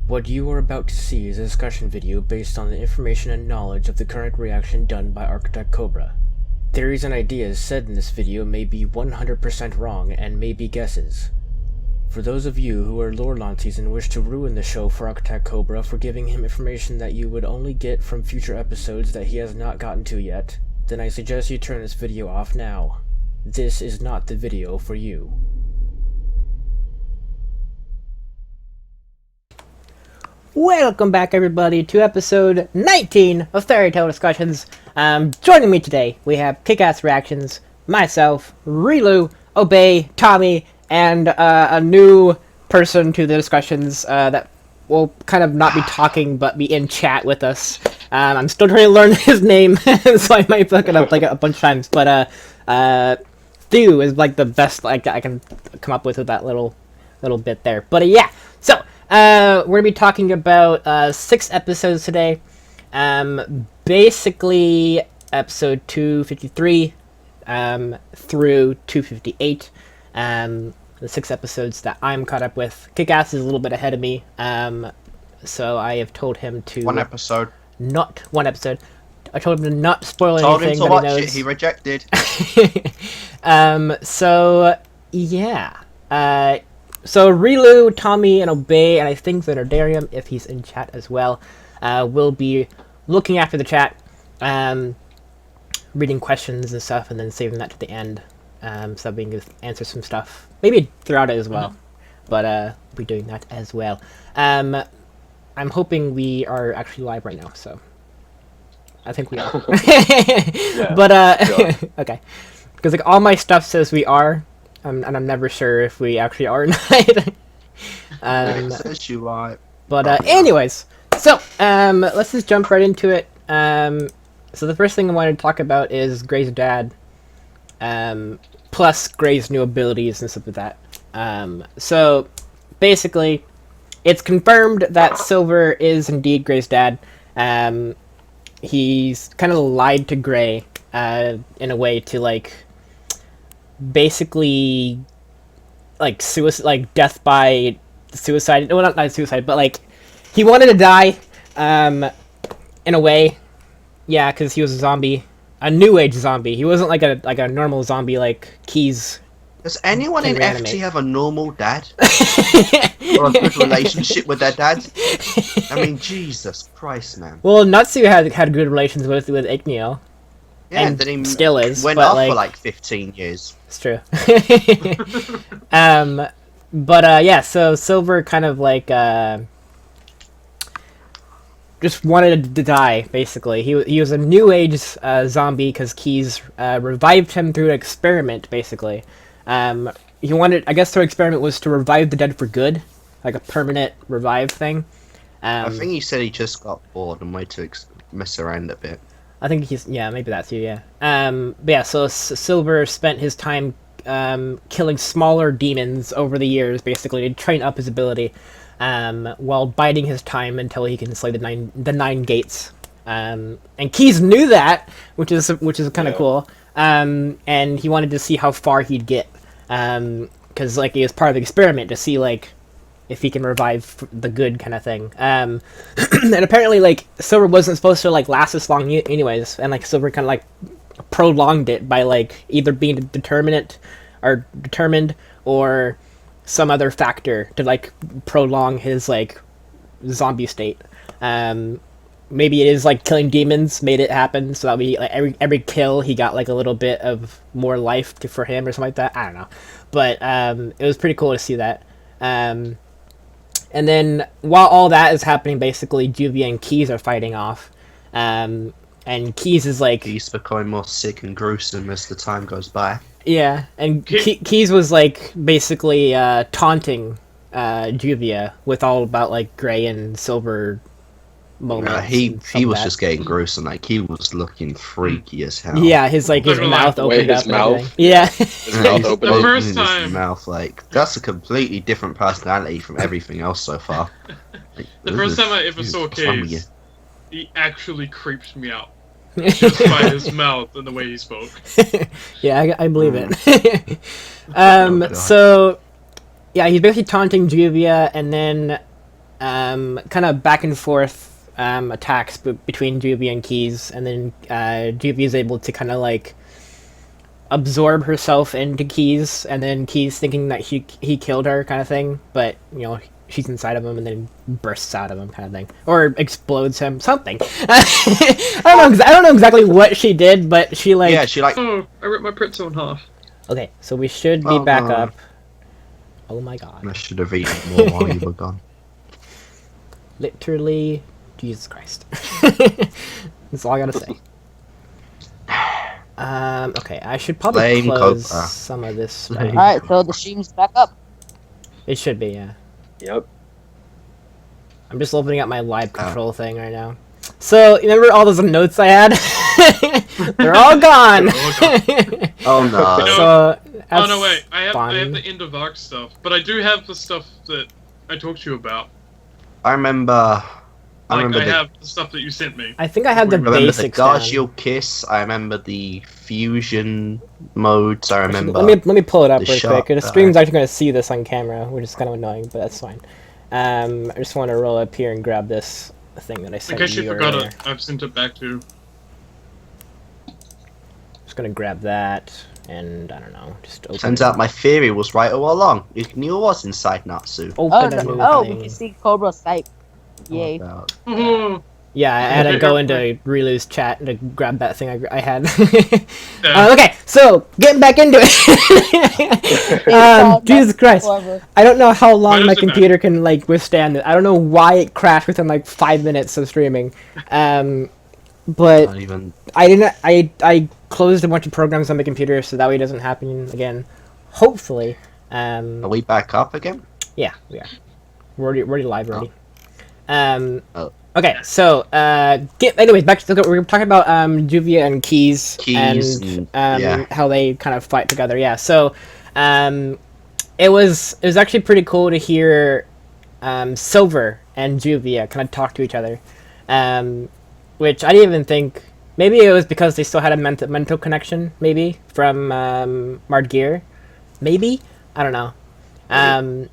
What you are about to see is a discussion video based on the information and knowledge of the current reaction done by Architect Cobra. Theories and ideas said in this video may be 100% wrong and may be guesses. For those of you who are lore Lancies and wish to ruin the show for Architect Cobra for giving him information that you would only get from future episodes that he has not gotten to yet, then I suggest you turn this video off now. This is not the video for you. Welcome back, everybody, to episode 19 of Fairy Tale Discussions. Joining me today, we have Kick-Ass Reactions, myself, Rilu, Obey, Tommy, and a new person to the discussions that will kind of not be talking, but be in chat with us. I'm still trying to learn his name, so I might fuck it up like a bunch of times, but Thew is like the best like I can come up with that little bit there. But yeah, so we're going to be talking about 6 episodes today. Basically, episode 253 through 258. The 6 episodes that I'm caught up with. Kick-Ass is a little bit ahead of me. So I have told him to... Not one episode. I told him to not spoil anything that he knows. Told him to watch it, he rejected. So, yeah. So Rilu, Tommy, and Obey, and I think Zenardarium, if he's in chat as well, will be looking after the chat, reading questions and stuff, and then saving that to the end, so we can answer some stuff. Maybe throughout it as well, but we'll be doing that as well. I'm hoping we are actually live right now, so I think we are. Yeah, but, okay. Because like all my stuff says we are, and I'm never sure if we actually are or not. But anyways, so let's just jump right into it. So the first thing I wanted to talk about is Gray's dad, plus Gray's new abilities and stuff like that. So basically, it's confirmed that Silver is indeed Gray's dad. He's kind of lied to Gray in a way to like basically like suicide, like death by suicide. Well, not suicide, but like he wanted to die in a way. Yeah, because he was a zombie, a new age zombie. He wasn't like a normal zombie like Keys. Does anyone in FT have a normal dad? Or a good relationship with their dad? I mean, Jesus Christ, man. Well, Natsu had good relations with Igneel. Yeah, and then he still is. Went but, off like, for like 15 years. It's true. Yeah, so Silver kind of like just wanted to die, basically. He was a new age zombie because Keys revived him through an experiment, basically. He wanted, I guess, their experiment was to revive the dead for good, like a permanent revive thing. I think he said he just got bored and wanted to mess around a bit. I think yeah, maybe that too, yeah. But yeah, so Silver spent his time killing smaller demons over the years, basically, to train up his ability, while biding his time until he can slay the nine gates. And Keys knew that, which is kind of cool. And he wanted to see how far he'd get, because like it was part of the experiment to see like if he can revive the good kind of thing. And apparently like Silver wasn't supposed to like last this long anyways, and like Silver kind of like prolonged it by like either being determined or some other factor to like prolong his like zombie state. Maybe it is like killing demons made it happen, so that we like every kill he got like a little bit of more life for him or something like that. I don't know, but it was pretty cool to see that. And then while all that is happening, basically Juvia and Keys are fighting off, and Keys is like he's becoming more sick and gruesome as the time goes by. Yeah, and Keys was like basically taunting Juvia with all about like Gray and Silver moments. He was just getting gruesome. Like he was looking freaky as hell. Yeah, his mouth opened up. His mouth. Yeah. His mouth opened. The first time. His mouth, like that's a completely different personality from everything else so far. Like, The first time I ever saw Keys, he actually creeped me out. Just by his mouth and the way he spoke. Yeah, I believe it. So, yeah, he's basically taunting Juvia, and then kind of back and forth attacks between Juvia and Keys, and then Juvia is able to kind of like absorb herself into Keys, and then Keys thinking that he killed her, kind of thing. But she's inside of him, and then bursts out of him, kind of thing, or explodes him, something. I don't know exactly what she did, but she like. Yeah, she like. Oh, I ripped my pretzel in half. Okay, so we should be back up. Oh my god. I should have eaten more while you were gone. Literally, Jesus Christ. That's all I gotta say. Okay, I should probably close some of this. Alright, so the stream's back up. It should be, yeah. Yep. I'm just opening up my live control thing right now. So, remember all those notes I had? They're all gone! Oh no. So, oh no, wait. I have fun. the end of Arc stuff, but I do have the stuff that I talked to you about. I remember. I have the stuff that you sent me. I think I have the I remember the basics down. Gajeel kiss. I remember the fusion modes. I remember. Let me pull it up the real shot quick. The stream's actually going to see this on camera, which is kind of annoying, but that's fine. I just want to roll up here and grab this thing that I sent In case you forgot earlier. it, I've sent it back to. Just going to grab that, and I don't know, just open Turns it. out my theory was right all along. Igneel was inside Natsu. Open a new Oh, we thing. can see Cobra Skype. Yay. Oh, Yeah, I had to go into Relu's chat to grab that thing I had. yeah. Okay, so getting back into it. Jesus Christ! I don't know how long my computer can like withstand it. I don't know why it crashed within like 5 minutes of streaming. But Not even. I didn't. I closed a bunch of programs on my computer so that way it doesn't happen again. Hopefully. Are we back up again? Yeah, we are. We're already live already. Oh. Okay, so anyways, back to we were talking about Juvia and Keys and yeah. how they kind of fight together. Yeah, so it was actually pretty cool to hear Silver and Juvia kind of talk to each other, which I didn't even think. Maybe it was because they still had a mental connection, maybe from Mardgear, maybe, I don't know. I'm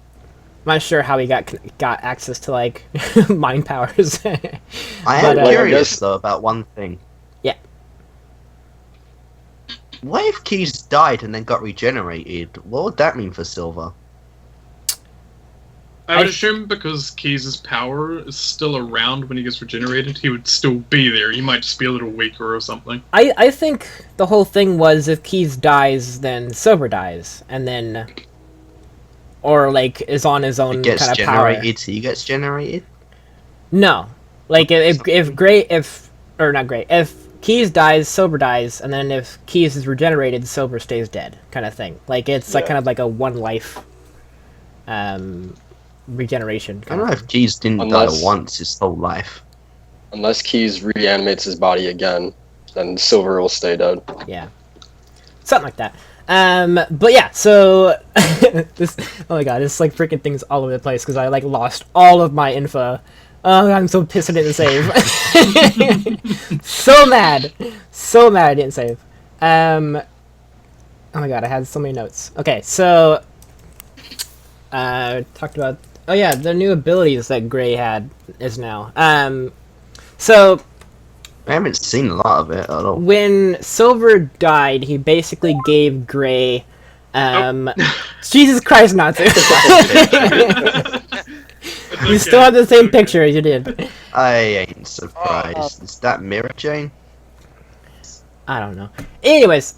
not sure how he got access to like mind powers. I am curious though about one thing. Yeah. What if Keys died and then got regenerated? What would that mean for Silver? I would assume because Keys' power is still around when he gets regenerated, he would still be there. He might just be a little weaker or something. I think the whole thing was if Keys dies, then Silver dies, and then, or like is on his own kind of power. He gets generated. No, like if Keys dies, Silver dies, and then if Keys is regenerated, Silver stays dead, kind of thing. Like it's like kind of like a one life, regeneration. I don't know if Keys didn't die once his whole life. Unless Keys reanimates his body again, then Silver will stay dead. Yeah, something like that. But yeah, so this. Oh my god, it's like freaking things all over the place because I like lost all of my info. Oh, I'm so pissed I didn't save. So mad I didn't save. Oh my god, I had so many notes. Okay, so talked about. Oh yeah, the new abilities that Gray is now. So I haven't seen a lot of it at all. when Silver died, he basically gave Gray. Jesus Christ, Natsu. You still have the same picture as you did. I ain't surprised. Is that Mirror Jane? I don't know. Anyways,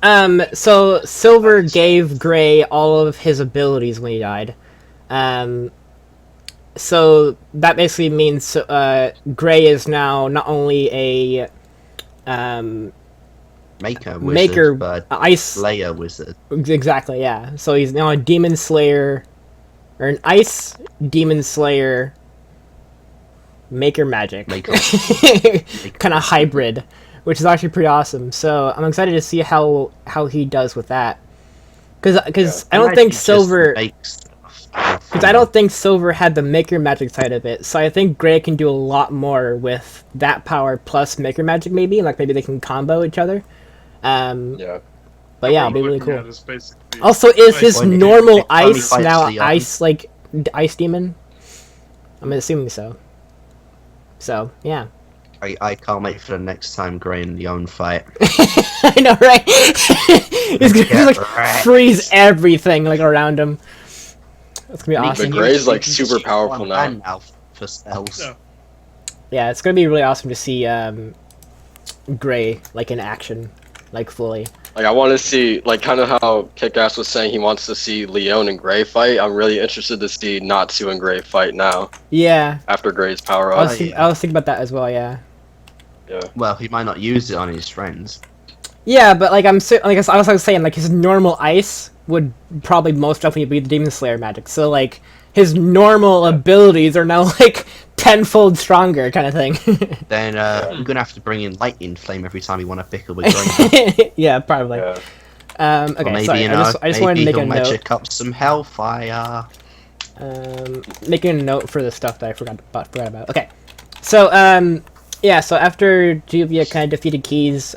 so Silver gave Gray all of his abilities when he died. So that basically means Gray is now not only a Maker, but ice Slayer wizard. Exactly, yeah. So he's now a demon slayer, or an ice demon slayer, maker magic, kind of hybrid, which is actually pretty awesome. So I'm excited to see how he does with that, because I don't think Silver. Because I don't think Silver had the Maker Magic side of it, so I think Gray can do a lot more with that power plus Maker Magic, maybe. Like, maybe they can combo each other. Yeah. But yeah, it'll be really cool. Basically Also, is his normal Only ice fights now the ice, like, Ice Demon? I'm assuming so. So, yeah. I can't wait for the next time Gray and Leon fight. I know, right? He's gonna like freeze everything like around him. That's gonna be awesome. But Gray's like super powerful now. For spells. Yeah. Yeah, it's gonna be really awesome to see Gray like in action, like fully. Like I want to see, like kind of how Kick-Ass was saying he wants to see Leon and Gray fight. I'm really interested to see Natsu and Gray fight now. Yeah. After Gray's power I up. was thinking about that as well. Yeah. Yeah. Well, he might not use it on his friends. Yeah, but like I was saying, like his normal ice would probably most definitely be the Demon Slayer magic. So like his normal abilities are now like tenfold stronger, kind of thing. Then I'm gonna have to bring in Lightning Flame every time you want to pick up with Gray. Yeah, probably. Yeah. Okay, maybe, sorry. I just wanted to make a note. Magic up some Hellfire. Making a note for the stuff that I forgot about. Okay, so yeah. So after Juvia kind of defeated Keys,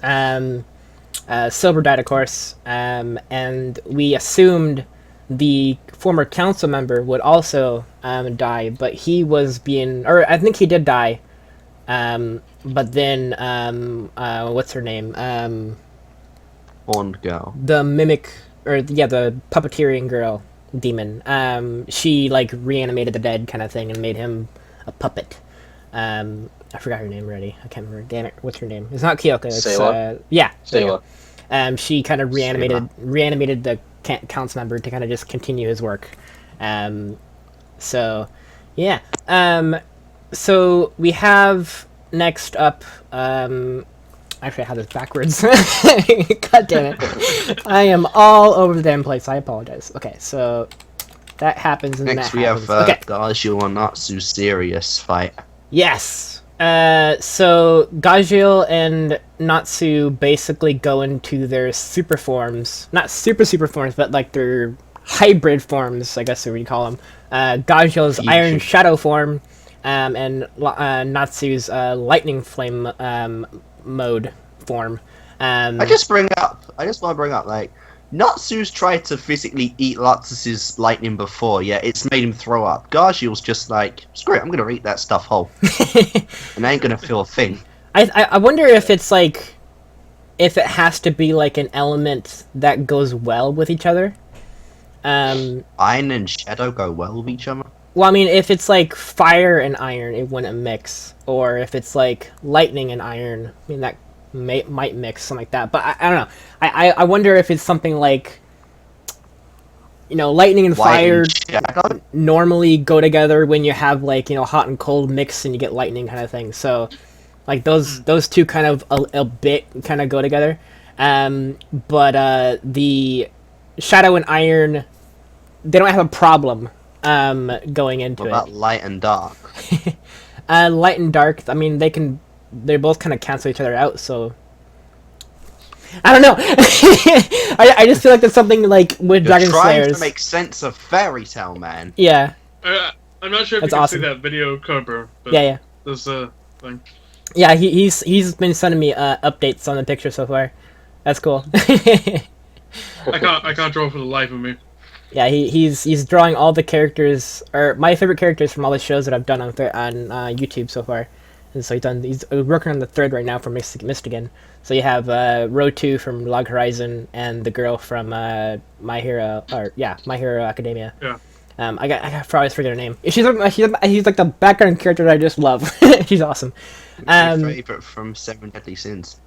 Silver died, of course, and we assumed the former council member would also die, but he was or I think he did die, but then what's her name? Horned girl. The mimic, the puppeteering girl demon. She like reanimated the dead kind of thing and made him a puppet. I forgot her name already. I can't remember. Damn it, what's her name? It's not Kyoka. It's Sayla? Yeah, Sayla. she kind of reanimated the council member to kind of just continue his work. So yeah. So we have next up. Actually, I have this backwards. God damn it! I am all over the damn place. I apologize. Okay, so that happens. And Next that we happens. have Okay. Gajeel and Natsu serious fight. Yes. So Gajeel and Natsu basically go into their super forms. Not super forms, but like their hybrid forms, I guess we call them. Gajeel's Iron Shadow form, and Natsu's Lightning Flame mode form. I just want to bring up, like, Natsu's tried to physically eat Laxus's lightning before, yeah, it's made him throw up. Gajeel's just like, screw it, I'm gonna eat that stuff whole. And I ain't gonna feel a thing. I wonder if it's like, if it has to be like an element that goes well with each other. Iron and Shadow go well with each other? Well, I mean, if it's like fire and iron, it wouldn't mix. Or if it's like lightning and iron, I mean, that might mix, something like that. But I don't know. I wonder if it's something like, you know, lightning and fire normally go together when you have like, you know, hot and cold mix and you get lightning kind of thing. So like those two kind of a bit kind of go together. But the shadow and iron, they don't have a problem going into what about light and dark? Light and dark, I mean, they both kind of cancel each other out, so I don't know. I just feel like there's something like with Dragon Slayers. Trying to make sense of Fairy Tale, man. Yeah. I'm not sure if That's you can awesome. see that video, Cobra. But Yeah. There's a thing. Yeah, he's been sending me updates on the picture so far. That's cool. I can't draw for the life of me. Yeah, he's drawing all the characters, or my favorite characters from all the shows that I've done on YouTube so far. And so he's working on the third right now for Mystigan. So you have Row 2 from Log Horizon and the girl from My Hero Academia. Yeah. I always forget her name. She's like the background character that I just love. She's awesome. What's your favorite from Seven Deadly Sins?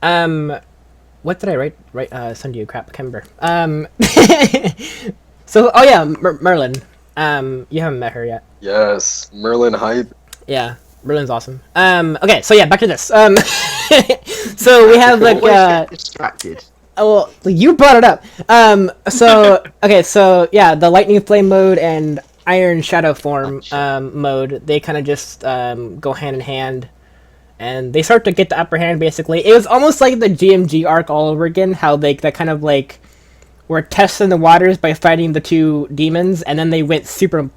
What did I write? Send you crap. I can't remember. So, oh yeah, Merlin. You haven't met her yet. Yes, Merlin hype. Yeah, Merlin's awesome. Okay, so yeah, back to this. So we have like Get distracted. oh, well, you brought it up. So okay, so yeah, the lightning flame mode and iron shadow form mode, they kind of just go hand in hand. And they start to get the upper hand, basically. It was almost like the GMG arc all over again, how they kind of, like, were testing the waters by fighting the two demons, and then they went super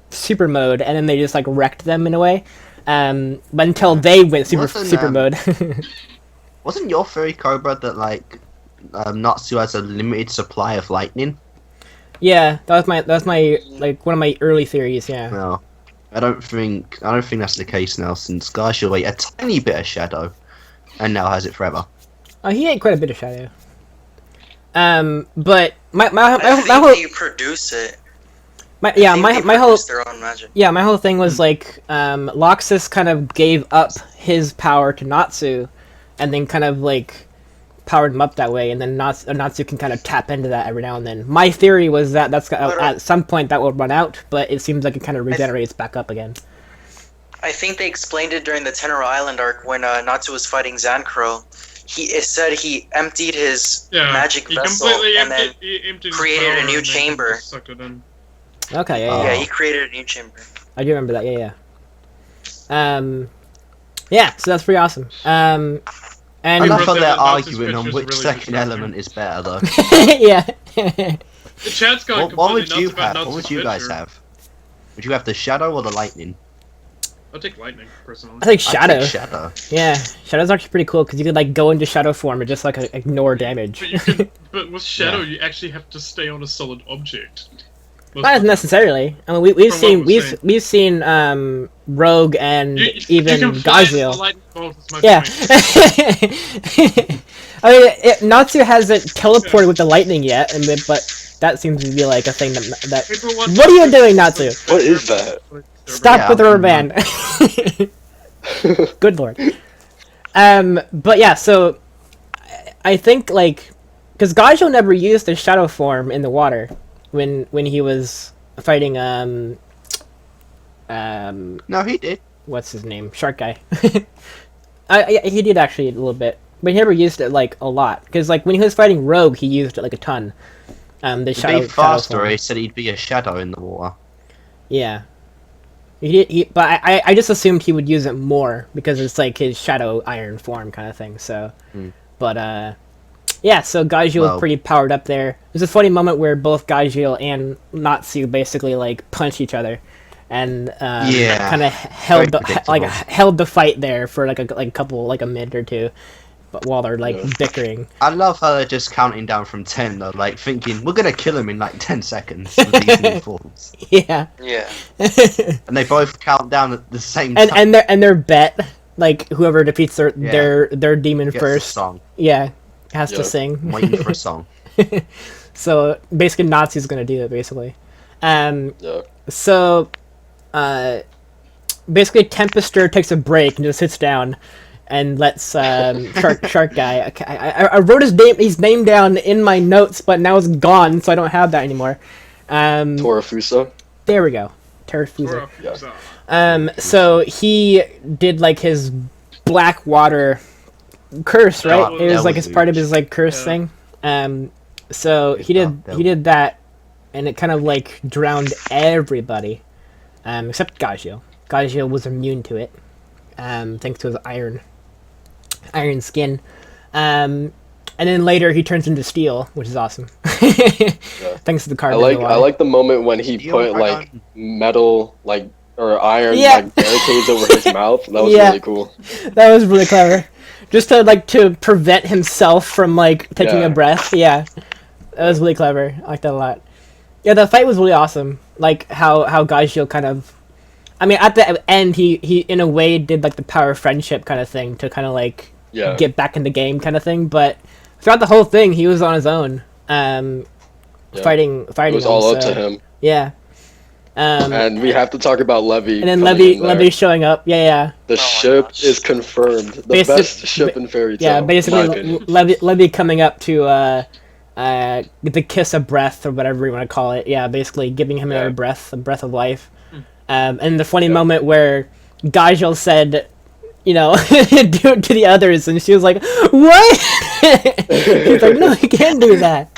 mode, and then they just, like, wrecked them in a way. But until they went super mode. Wasn't your theory, Cobra, that, like, Natsu has a limited supply of lightning? Yeah, that was my, like, one of my early theories, yeah. No. I don't think that's the case now, since Gajeel ate a tiny bit of shadow, and now has it forever. Oh, he ate quite a bit of shadow. But my I whole think they produce it. my I think they my whole produce their own magic. yeah, my whole thing was like Laxus kind of gave up his power to Natsu, and then kind of like powered him up that way, and then Natsu can kind of tap into that every now and then. My theory was that at some point that will run out, but it seems like it kind of regenerates back up again. I think they explained it during the Tenero Island arc when Natsu was fighting Zancro. It said he emptied his magic vessel and then created a new chamber. Okay, Yeah, he created a new chamber. I do remember that. Yeah. Yeah, so that's pretty awesome. And I love how they're Natsu's arguing on picture's which really second distracting. element is better, though. yeah. The chat's going What completely would you nuts about have? What would you guys picture. have? Would you have the shadow or the lightning? I'll take lightning, personally. I think I'd Shadow. take shadow. Yeah, Shadow's actually pretty cool because you could like go into Shadow form and just like ignore damage. But, you can, but with Shadow, Yeah. you actually have to stay on a solid object. Not necessarily. I mean, we've From seen what we're we've seen Rogue and even you can fly into the Gajeel. lightning bolt, is my Yeah. point. I mean, Natsu hasn't teleported with the lightning yet, but that seems to be like a thing that. People want What are you to- doing, Natsu? What is that? Stop Yeah, with the rubber band. Good lord. But yeah, so I think like because Gajeel never used his shadow form in the water when he was fighting No, he did. what's his name, shark guy. He did actually a little bit, but he never used it like a lot because like when he was fighting Rogue, he used it like a ton. The To shadow be faster, form. he said he'd be a shadow in the water. Yeah. But I just assumed he would use it more because it's like his shadow iron form kind of thing. So, but yeah. So Gajeel was pretty powered up there. There's a funny moment where both Gajeel and Natsu basically like punch each other, and kind of held held the fight there for like a couple like a minute or two, but while they're like bickering. I love how they're just counting down from 10, though, like thinking we're gonna kill him in like 10 seconds with these new forms. Yeah. Yeah. And they both count down at the same time. and their bet, like whoever defeats their demon Gets first, a song. has to sing. I'm waiting for a song. So basically, Natsu's gonna do it basically. Yeah. So, basically, Tempester takes a break and just sits down and lets shark guy. I wrote his name down in my notes, but now it's gone, so I don't have that anymore. Torafusa. There we go. Terrafusa. Yeah. So he did like his black water curse, right? Oh, It was that like was as part of huge. his like curse Yeah. thing. So he did that, and it kind of like drowned everybody, except Gajeel. Gajeel was immune to it, thanks to his iron skin. And then later he turns into steel, which is awesome. Thanks to the card. I like the moment when he You put are like on- metal or iron Yeah. like barricades over his mouth. That was Yeah. really cool. That was really clever. Just to prevent himself from like taking Yeah. a breath. Yeah, that was really clever. I like that a lot. Yeah, the fight was really awesome. Like how Gajeel kind of, I mean, at the end he in a way did like the power of friendship kind of thing to kind of like Yeah. get back in the game kind of thing. But throughout the whole thing, he was on his own, Yeah. fighting. It was all up to him. Yeah. And we have to talk about Levy. and then coming in there. Levy showing up. Yeah. The Oh my ship gosh. is confirmed. The Basic- best ship in Fairy Tail. Yeah, in my basically opinion. Levy coming up to the kiss of breath or whatever you want to call it. Yeah, basically giving him another breath, a breath of life. And the funny moment where Gajeel said, do it to the others, and she was like, "What?" She's like, "No, you can't do that."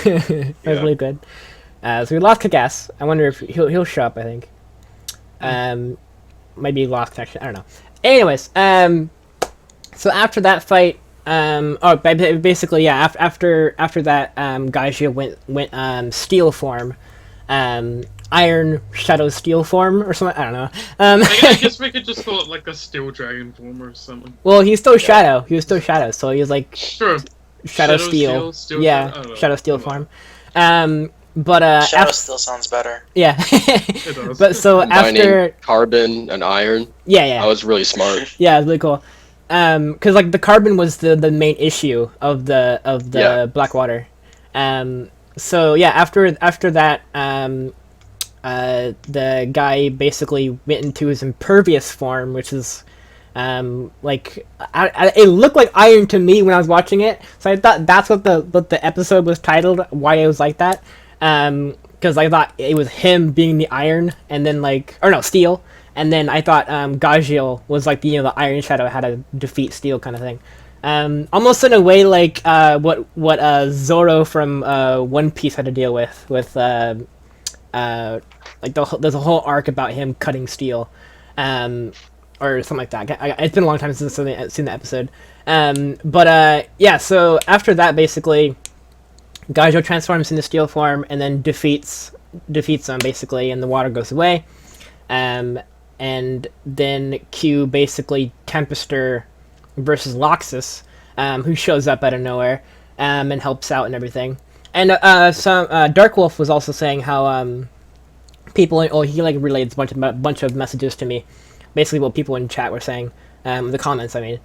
That was really good. So we lost Kick-Ass. I wonder if he'll show up. I think. Maybe lost connection. I don't know. Anyways, so after that fight, basically, yeah. After that, Gajeel went steel form, iron shadow steel form or something. I don't know. I guess we could just call it like a steel dragon form or something. Well, he's still shadow. He was still shadow, so he was like Sure. shadow steel. Steel Yeah, I don't know. shadow steel Come form. But Shadow still sounds better. Yeah. It does. But so after carbon and iron. Yeah. That was really smart. Yeah, it was really cool. Because like the carbon was the main issue of the Blackwater. So yeah, after that, the guy basically went into his impervious form, which is like it looked like iron to me when I was watching it. So I thought that's what the episode was titled, why it was like that. Because I thought it was him being the iron, and then steel. And then I thought Gajeel was like the Iron Shadow had to defeat Steel kind of thing. Almost in a way like what Zoro from One Piece had to deal with like there's a whole arc about him cutting Steel, or something like that. It's been a long time since I've seen the episode. Yeah. So after that, basically, Gajeel transforms into Steel form and then defeats him basically, and the water goes away. And then Q basically Tempester versus Laxus, who shows up out of nowhere, and helps out and everything. And Dark Wolf was also saying how people he like relayed a bunch of messages to me, basically what people in chat were saying, the comments I mean.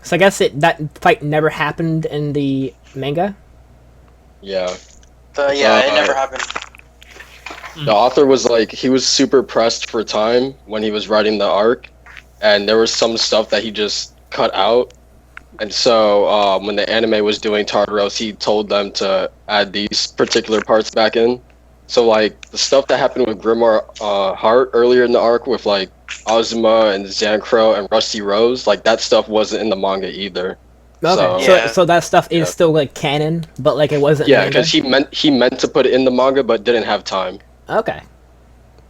So I guess that fight never happened in the manga. Yeah. It never happened. The author was like, he was super pressed for time when he was writing the arc, and there was some stuff that he just cut out. And so when the anime was doing Tartaros, he told them to add these particular parts back in. So like the stuff that happened with Grimoire Heart earlier in the arc with like Azuma and Zancro and Rusty Rose, like that stuff wasn't in the manga either. Okay. So that stuff is still like canon, but like it wasn't. Yeah, because he meant to put it in the manga, but didn't have time. Okay,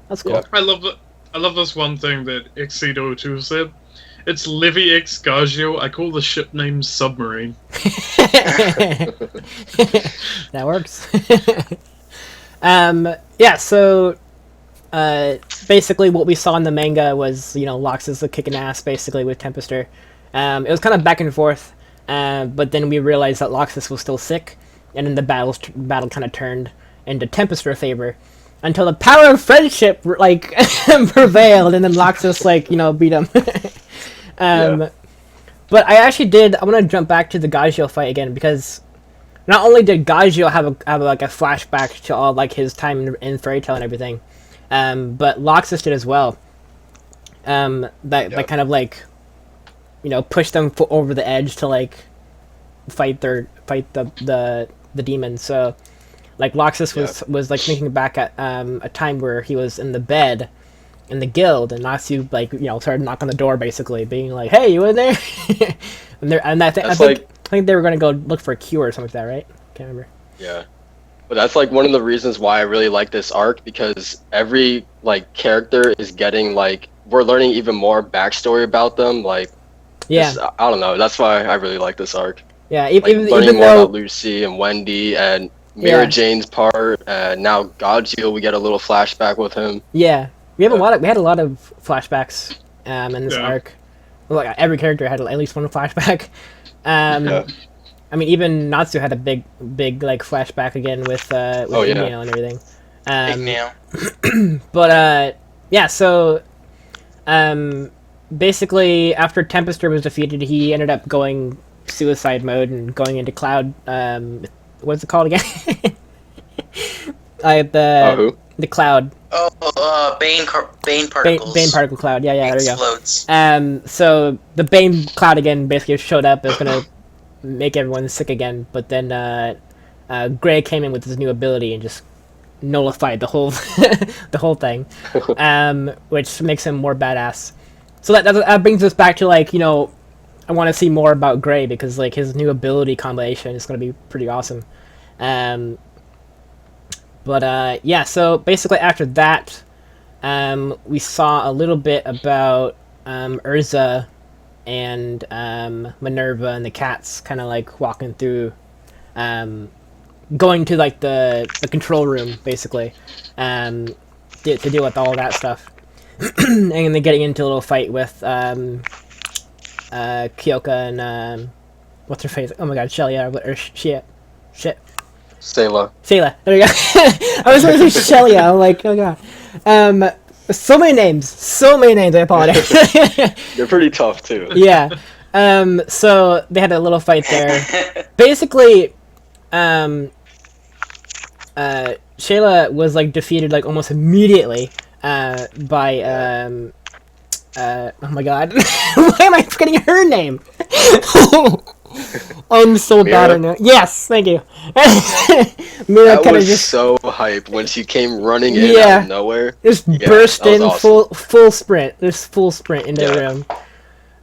that's cool. Yeah. I love this one thing that X802 said. It's Levy X Gajeel. I call the ship name Submarine. That works. Yeah. So, basically, what we saw in the manga was Laxus kicking ass basically with Tempester. It was kind of back and forth, but then we realized that Laxus was still sick, and then the battle kind of turned into Tempester favor. Until the power of friendship prevailed, and then Laxus beat him. But I want to jump back to the Gajeel fight again, because not only did Gajeel have a flashback to all his time in Fairy Tail and everything, but Laxus did as well. That kind of pushed them over the edge to fight the demon. So. Laxus was thinking back at a time where he was in the bed in the guild, and Natsu started knocking on the door basically, being like, "Hey, you in there?" I think they were gonna go look for a cure or something like that, right? Can't remember. Yeah, but that's one of the reasons why I really like this arc, because every character is getting we're learning even more backstory about them. I don't know. That's why I really like this arc. Yeah, even learning more about Lucy and Wendy and Mira Jane's part, and now Gajeel, we get a little flashback with him. Yeah, we had a lot of flashbacks in this arc. Well, every character had at least one flashback. I mean, even Natsu had a big flashback again with Igneel and everything. Igneel. But so basically, after Tempester was defeated, he ended up going suicide mode and going into Cloud. What's it called again? The Cloud. Oh, Bane particles. Bane particle cloud. Yeah, there you explodes. go. So the Bane cloud again basically showed up. It's gonna make everyone sick again. But then Gray came in with his new ability and just nullified the whole the whole thing, which makes him more badass. So that brings us back to I want to see more about Gray, because his new ability combination is going to be pretty awesome. So basically after that, we saw a little bit about Erza and Minerva and the cats kind of walking through, going to the control room basically, to deal with all that stuff. And then getting into a little fight with Kyoka and what's her face? Oh my god, Shelly. Shit. Sayla. Sayla. There we go. I was going to say Shelia. I'm like, oh god. So many names. I apologize. They're pretty tough too. Yeah. So they had a little fight there. Basically, Shayla was like defeated like almost immediately by oh my god. Why am I forgetting her name? I'm so bad at it. Yes, thank you. Mira that was just so hype when she came running in out of nowhere. Just burst in awesome. full sprint. This full sprint into the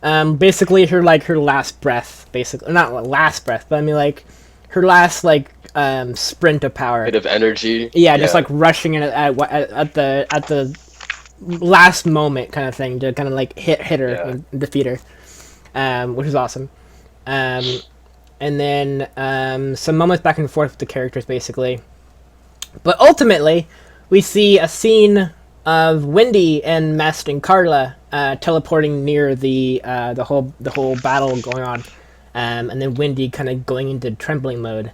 room. Basically her last breath, basically not last breath, but I mean like her last like sprint of power. Bit of energy. Yeah, just like rushing in at the last moment kind of thing to kind of like hit her and defeat her, which is awesome. And then some moments back and forth with the characters basically, but ultimately we see a scene of Wendy and Mest and Carla teleporting near the whole battle going on, and then Wendy kind of going into trembling mode,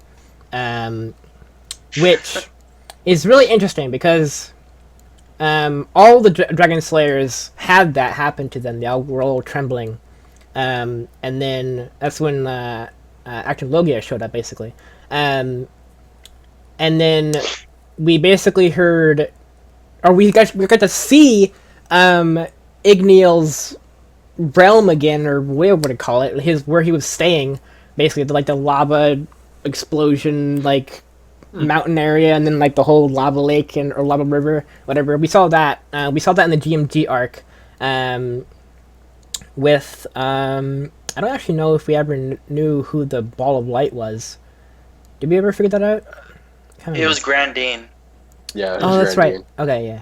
which is really interesting because all the Dragon Slayers had that happen to them. They all were all trembling, and then that's when Acnologia showed up basically, and then we basically heard, or we got to see Igneel's realm again, or whatever to call it, where he was staying, basically the lava explosion mountain area, and then like the whole lava lake or lava river, whatever. We saw that in the GMG arc, with I don't actually know if we ever knew who the ball of light was. Did we ever figure that out? It was Grandine. Yeah. Oh, that's right. Okay, yeah.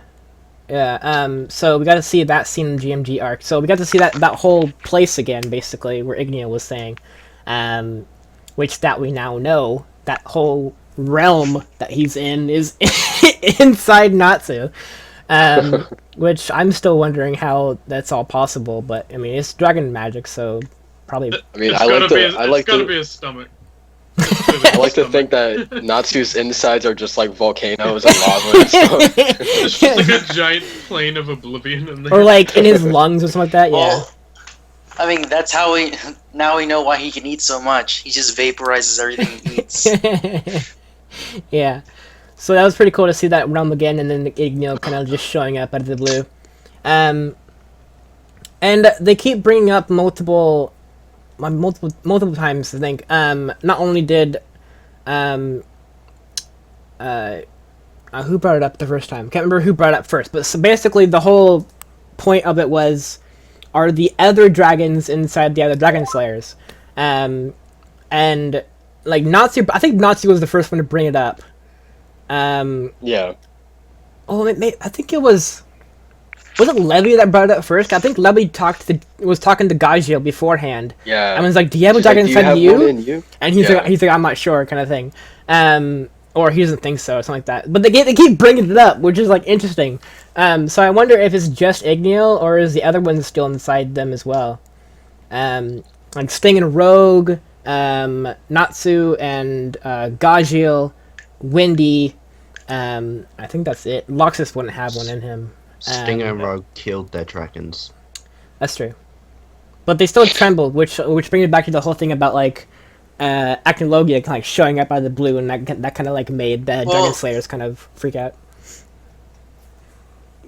Yeah, so we got to see that scene in the GMG arc. So we got to see that whole place again, basically, where Igneel was saying. Which that we now know, that whole realm that he's in is inside Natsu. Which I'm still wondering how that's all possible, but I mean, it's dragon magic, so probably... I mean, it's gotta be his stomach. I like to think that Natsu's insides are just like volcanoes and lava and stuff. It's just like a giant plane of oblivion in there. Or like in his lungs or something like that, well, I mean, that's how we know why he can eat so much. He just vaporizes everything he eats. Yeah. So that was pretty cool to see that realm again, and then Igneel kind of just showing up out of the blue. And they keep bringing up multiple times, I think. Not only did who brought it up the first time? Can't remember who brought it up first, but so basically the whole point of it was, are the other dragons inside the other Dragon Slayers? And like Natsu, I think Natsu was the first one to bring it up. Yeah. Oh, I think it was it Levy that brought it up first? I think Levy was talking to Gajeel beforehand. Yeah. And was like, "Do you have a dragon inside you?" And he's like, "I'm not sure," kind of thing. Or he doesn't think so, or something like that. But they keep bringing it up, which is like interesting. So I wonder if it's just Igneel, or is the other one still inside them as well? Like Sting and Rogue, Natsu and Gajeel, Wendy. I think that's it. Laxus wouldn't have one in him. Sting and Rogue killed their dragons. That's true. But they still trembled, which brings it back to the whole thing about like Acnologia kind of showing up out of the blue, and that kind of like made the Dragon Slayers kind of freak out.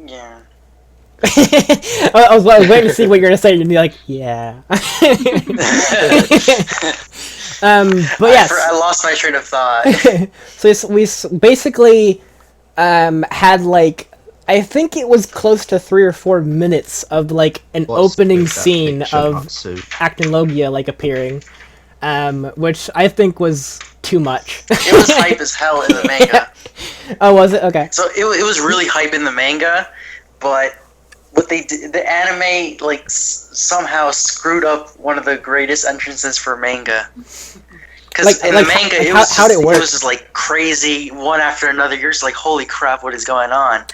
Yeah. I was waiting to see what you're gonna say, and be like, yeah. But yes, I lost my train of thought. So we basically had like, I think it was close to 3 or 4 minutes of like an opening scene of Acnologia like appearing, which I think was too much. It was hype as hell in the manga. Oh, was it? Okay. So it was really hype in the manga, but what they did, the anime like somehow screwed up one of the greatest entrances for manga. Because in the manga, it was just like crazy, one after another. You're just like, holy crap, what is going on?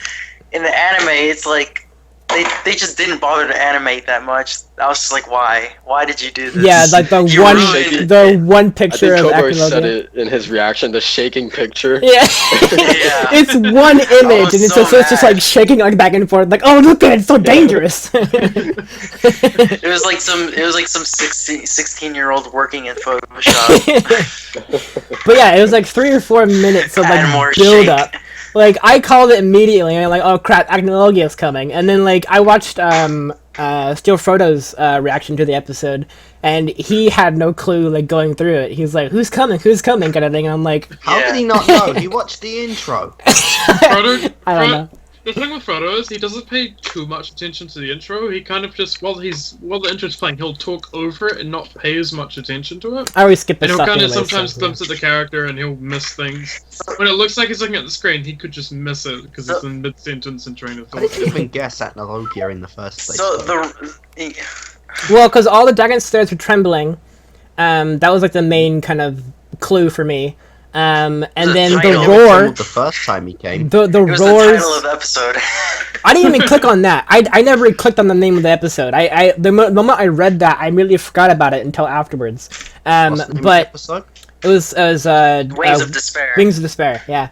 In the anime, it's like they they just didn't bother to animate that much. I was just like, why? Why did you do this? Yeah, like the one picture of Cobra Acnologia. said it in his reaction, the shaking picture. Yeah. Yeah. It's one image, and so it's just like shaking like back and forth, like, oh look at it, it's so dangerous. It was like some 16-year-old working in Photoshop. But yeah, it was like 3 or 4 minutes of like more build shake. up. Like I called it immediately, and I'm like, oh crap, Acnologia is coming. And then like I watched Steel Frodo's reaction to the episode, and he had no clue like going through it. He's like, who's coming kind of thing. And I'm like, how did he not know? He watched the intro. Frodo, I don't know. The thing with Frodo is he doesn't pay too much attention to the intro. He kind of just while the intro's playing, he'll talk over it and not pay as much attention to it. I always skip this and he'll stuff kind of anyway, sometimes so, glimpse at the character and he'll miss things. When it looks like he's looking at the screen, he could just miss it because it's in mid-sentence and train of I thought. didn't even guess Acnologia in the first place. So Well, because all the dragon stairs were trembling. That was like the main kind of clue for me. And then the roar. The first time he came. The it was roars. the title of the episode. I didn't even click on that. I never clicked on the name of the episode. The moment I read that, I immediately forgot about it until afterwards. What's the name But of the episode? it was Wings of Despair. Wings of Despair. Yeah.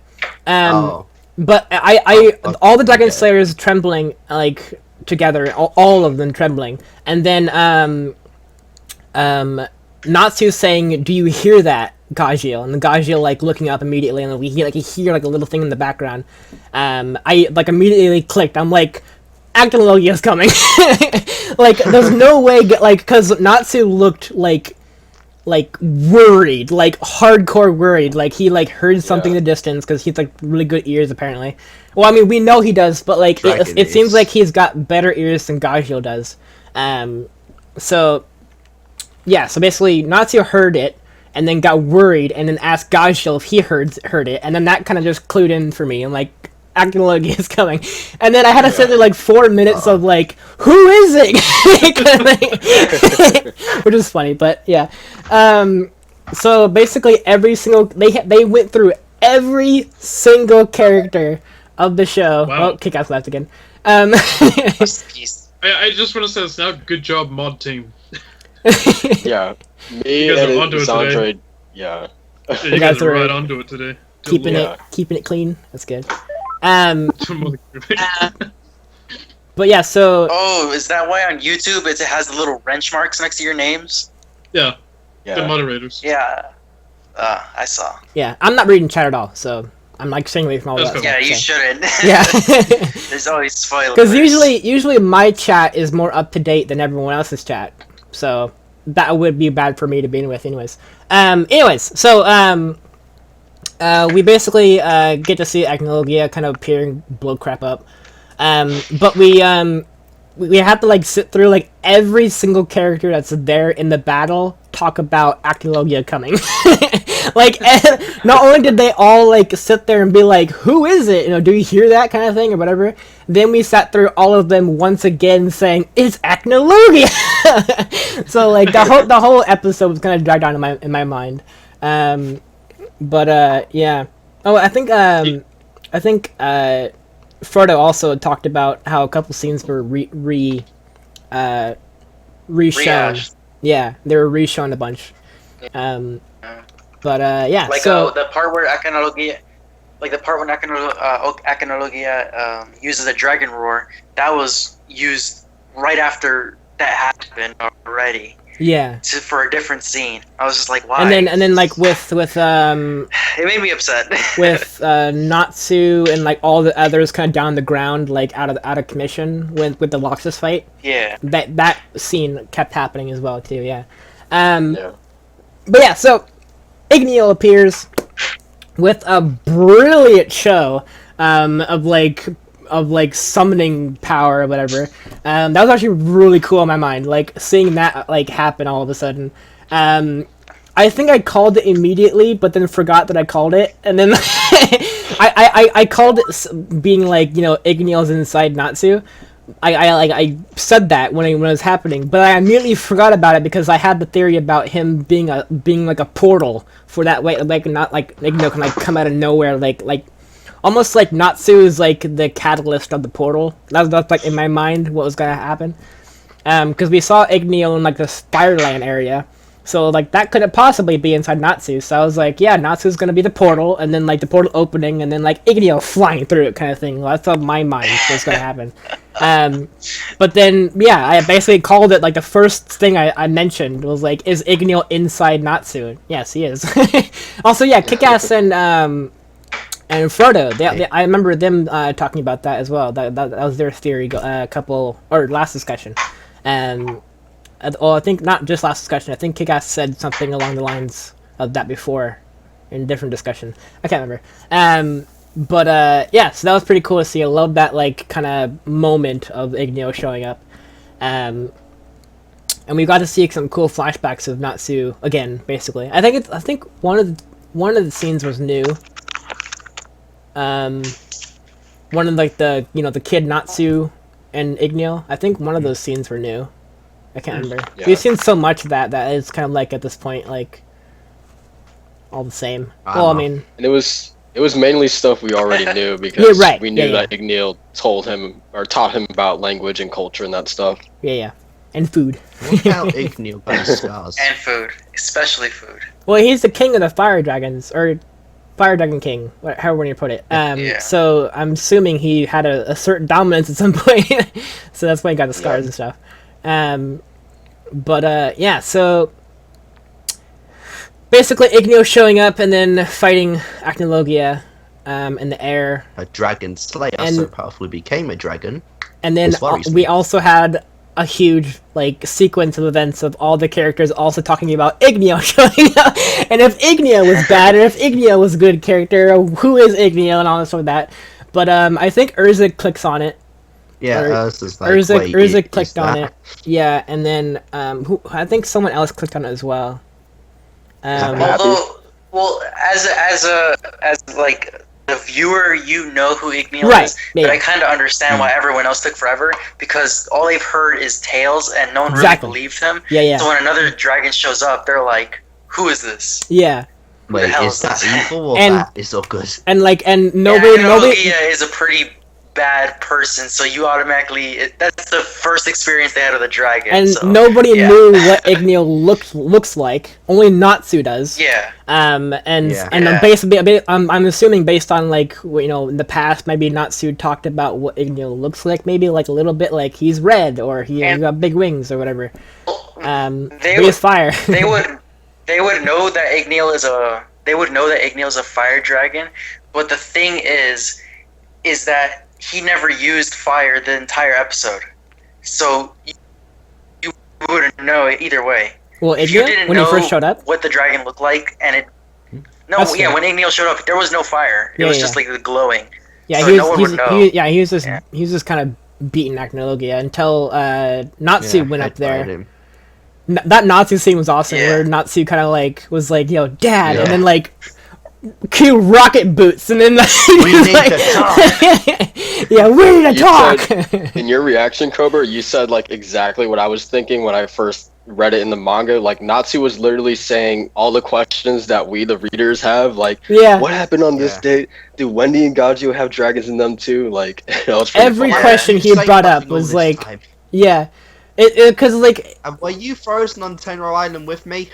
Oh. But all the dragon slayers trembling like together, all of them trembling, and then Natsu saying, "Do you hear that, Gajeel?" And the Gajeel like looking up immediately, and we hear like a little thing in the background. I like immediately clicked. I'm like, Acnologia is coming. Like, there's no way, like, because Natsu looked like worried, like hardcore worried, like he like heard something in the distance because he's like really good ears apparently. Well, I mean we know he does, but like it seems like he's got better ears than Gajeel does. So yeah, so basically Natsu heard it and then got worried and then asked Gajeel if he heard it, and then that kind of just clued in for me. I'm like, Acnologia is coming, and then I had to sit there like 4 minutes of like, who is it? Which is funny, but yeah. So basically, every single they went through every single character of the show. Wow. Oh, Kick-Ass left again. I just want to say this now. Good job, mod team. Yeah, me You guys and are onto it today. Xandre, yeah. Yeah, you guys are right onto it today. keeping it clean. That's good. But yeah, so Oh, is that why on YouTube it has the little wrench marks next to your names? yeah, Yeah. the moderators. Yeah. I saw. yeah, I'm not reading chat at all, so I'm like staying away from all That's that. cool. Yeah, stuff, you so. shouldn't. Yeah. There's always spoilers. Because usually my chat is more up to date than everyone else's chat, so that would be bad for me to be in with, anyways. So we basically get to see Acnologia kind of appear and blow crap up, but we have to like sit through like every single character that's there in the battle talk about Acnologia coming. Like, not only did they all like sit there and be like, who is it, do you hear that kind of thing or whatever, then we sat through all of them once again saying it's Acnologia. So like the whole episode was kind of dragged on in my mind. But yeah. Oh, I think Frodo also talked about how a couple scenes were reshown. Rehashed. Yeah, they were reshown a bunch. But yeah. Like so the part where Acnologia, uses a dragon roar, that was used right after that happened already. yeah. For a different scene. I was just like, why? And then like with It made me upset. with Natsu and like all the others kind of down the ground, like out of commission with the Laxus fight. Yeah. That scene kept happening as well too. Yeah. Yeah. But yeah, so Igneel appears with a brilliant show of like summoning power or whatever. That was actually really cool in my mind, like seeing that like happen all of a sudden. I think I called it immediately, but then forgot that I called it, and then I called it being like, Igneel's inside Natsu. I said that when it was happening, but I immediately forgot about it because I had the theory about him being like a portal for that way, like not like Igneel can like come out of nowhere, like almost like Natsu is like the catalyst of the portal. That's like in my mind what was gonna happen. Because we saw Igneel in like the Spireland area, so like that couldn't possibly be inside Natsu. So I was like, yeah, Natsu's gonna be the portal, and then like the portal opening, and then like Igneel flying through it, kind of thing. Well, that's on my mind what's gonna happen. But then yeah, I basically called it like the first thing I mentioned was like, is Igneel inside Natsu? Yes, he is. Also, yeah, Kick-Ass and Frodo. I remember them talking about that as well. That was their theory. Last discussion. I think not just last discussion. I think Kick-Ass said something along the lines of that before, in a different discussion. I can't remember. Yeah, so that was pretty cool to see. I love that like kind of moment of Igneel showing up, and we got to see some cool flashbacks of Natsu again. Basically, I think one of the scenes was new. One of like the kid Natsu and Igneel. I think one of those scenes were new. I can't remember. Yeah. We've seen so much of that it's kind of like at this point like all the same. I mean, and it was mainly stuff we already knew because we knew that Igneel told him or taught him about language and culture and that stuff. Yeah, and food. What about Igneel got scars? And food, especially food. Well, he's the king of the fire dragons, or Fire Dragon King, however you put it. So I'm assuming he had a certain dominance at some point, so that's why he got the scars and stuff. So basically Igneel showing up and then fighting Acnologia in the air. A dragon slayer so powerfully became a dragon. And then we also had a huge sequence of events of all the characters also talking about Igneel showing up, and if Igneel was bad or if Igneel was a good character, or who is Igneel and all this sort of that. But I think Erza clicks on it. Yeah, Erza's like, Erza clicked on it. Yeah, and then I think someone else clicked on it as well. Well, as the viewer, you know who Igneel is, but I kind of understand why everyone else took forever, because all they've heard is tales, and no one really believed him. Yeah. So when another dragon shows up, they're like, "Who is this?" Yeah. Wait, is that evil or that is so good? And nobody. Acnologia is a pretty bad person, so you automatically that's the first experience they had with a dragon. And nobody knew what Igneel looks like. Only Natsu does. Yeah. I'm basically I'm assuming based on in the past maybe Natsu talked about what Igneel looks like, maybe like a little bit like he's red or he got big wings or whatever. He's fire. They would know that Igneel is a fire dragon, but the thing is that he never used fire the entire episode, so you wouldn't know it either way. Well, Igneel, when he first showed up, what the dragon looked like, and when Igneel showed up, there was no fire. It was just like the glowing. Yeah, so no one would know. He was just kind of beating Acnologia until Natsu went up there. That Natsu scene was awesome, where Natsu kind of was like, "Yo, Dad," and then cue rocket boots, and then we need to talk. Yeah, we need to talk. In your reaction, Cobra, you said exactly what I was thinking when I first read it in the manga. Natsu was literally saying all the questions that we, the readers, have. What happened on this date? Do E.N.D and Gajeel have dragons in them too? Every question he brought up was because were you frozen on Tenro Island with me?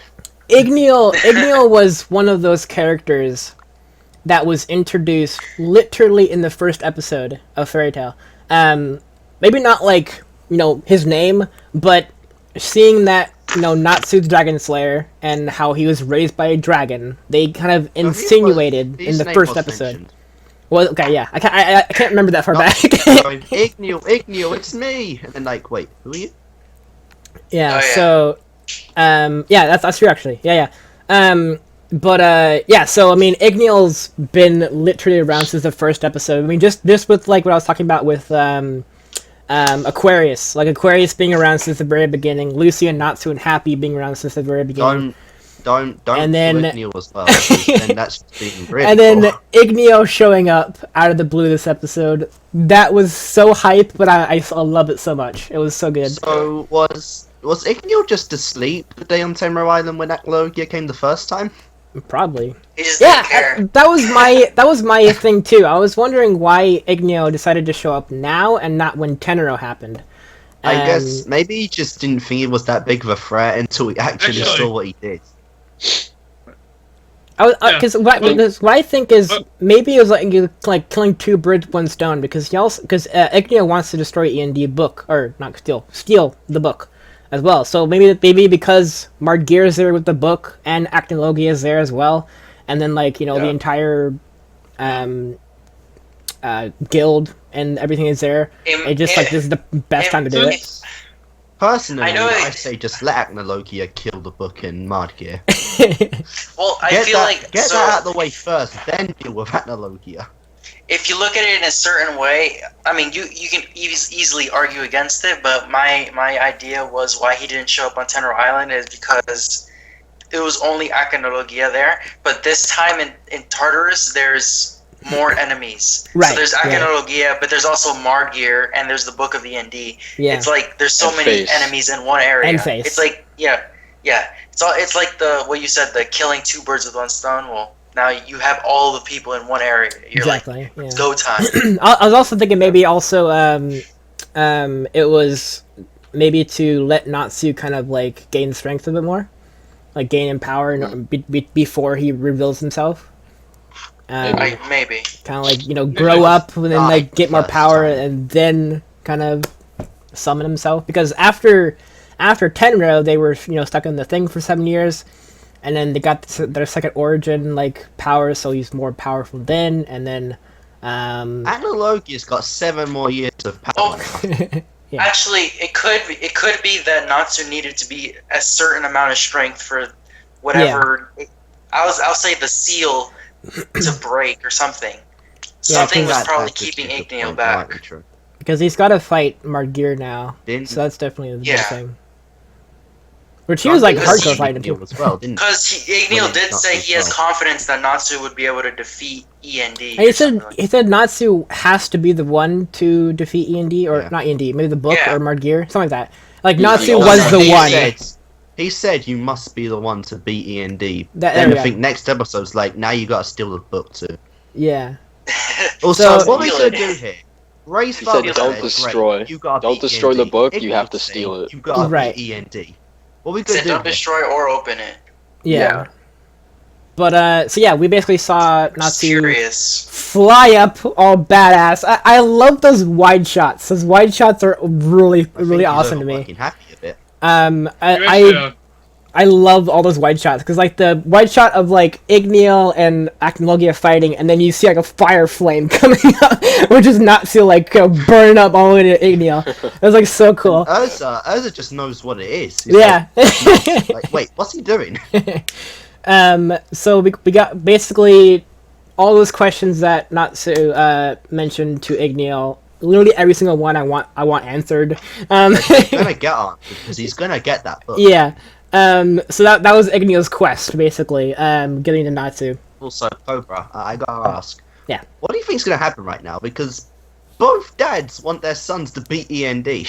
Igneel was one of those characters that was introduced literally in the first episode of Fairy Tail. Maybe not his name, but seeing that Natsu's Dragon Slayer and how he was raised by a dragon, they kind of insinuated in the first episode. Mentioned. Well, okay, yeah, I can't remember that far back. Igneel, it's me, and then wait, who are you? Yeah. So. That's true actually. Yeah. So I mean, Igneel's been literally around since the first episode. I mean, just with what I was talking about with Aquarius, Aquarius being around since the very beginning, Lucy and Natsu and Happy being around since the very beginning. Don't and then Igneel as well. Then that's being really and then Igneel showing up out of the blue this episode. That was so hype, but I love it so much. It was so good. So was Igneel just asleep the day on Tenro Island when Acnologia came the first time? Probably. He just didn't care. That was my thing too. I was wondering why Igneel decided to show up now and not when Tenro happened. I guess maybe he just didn't think it was that big of a threat until he actually saw what he did. Because what I think is maybe it was like killing two birds with one stone, because Igneel wants to destroy E.N.D book, or not steal the book as well. So maybe because Margear is there with the book and Acnologia is there as well, and then the entire guild and everything is there. This is the best time to do it. Personally, I say just let Acnologia kill the book in Margear. Well, I feel like get that out of the way first, then deal with Acnologia. If you look at it in a certain way, I mean, you can easily argue against it, but my idea was why he didn't show up on Tenro Island is because it was only Acnologia there, but this time in Tartarus, there's more enemies. Right. So there's Acnologia, but there's also Margear, and there's the Book of the E.N.D. Yeah. It's like there's so many enemies in one area. And face. It's like it's like the you said, the killing two birds with one stone. Well, now you have all the people in one area. You're exactly. Like, it's go time. I was also thinking maybe also it was maybe to let Natsu kind of like gain strength a bit more, like gain in power before he reveals himself. Maybe. Kind of like grow up and then get more power and then kind of summon himself, because after Tenro they were stuck in the thing for 7 years, and then they got their second origin power, so he's more powerful then, and then Acnologia's got 7 more years of power. Yeah. Actually, it could be that Natsu needed to be a certain amount of strength for whatever. Yeah. I'll say the seal to break or something. Something was probably keeping Igneel back. Because he's got to fight Margear now, so that's definitely the big thing. Which he was hardcore fighting too. Because Igneel did say he has confidence that Natsu would be able to defeat E.N.D. And he said Natsu has to be the one to defeat E.N.D, or not E.N.D, maybe the book or Margear, something like that. Natsu was the one. He said you must be the one to beat E.N.D. Then I think next episode's now you gotta steal the book too. Yeah. Also, what we gonna do here? Ray's he said don't destroy. Don't destroy the book, you have to steal it. You gotta beat E.N.D. What we gonna do? Don't destroy or open it. Yeah. But we basically saw Natsu Serious. Fly up all badass. I love those wide shots. Those wide shots are really awesome to me. Happy a bit. I love all those wide shots, because the wide shot of Igneel and Acnologia fighting, and then you see a fire flame coming up, which is Natsu burning up all the way to Igneel. It was so cool. Erza just knows what it is. He's wait, what's he doing? So we got basically all those questions that Natsu mentioned to Igneel. Literally every single one I want answered. He's gonna get on, because he's gonna get that book. Yeah. So that was Igneel's quest, basically, getting to Natsu. Also, Cobra, I gotta ask. Yeah. What do you think's gonna happen right now? Because both dads want their sons to beat E.N.D.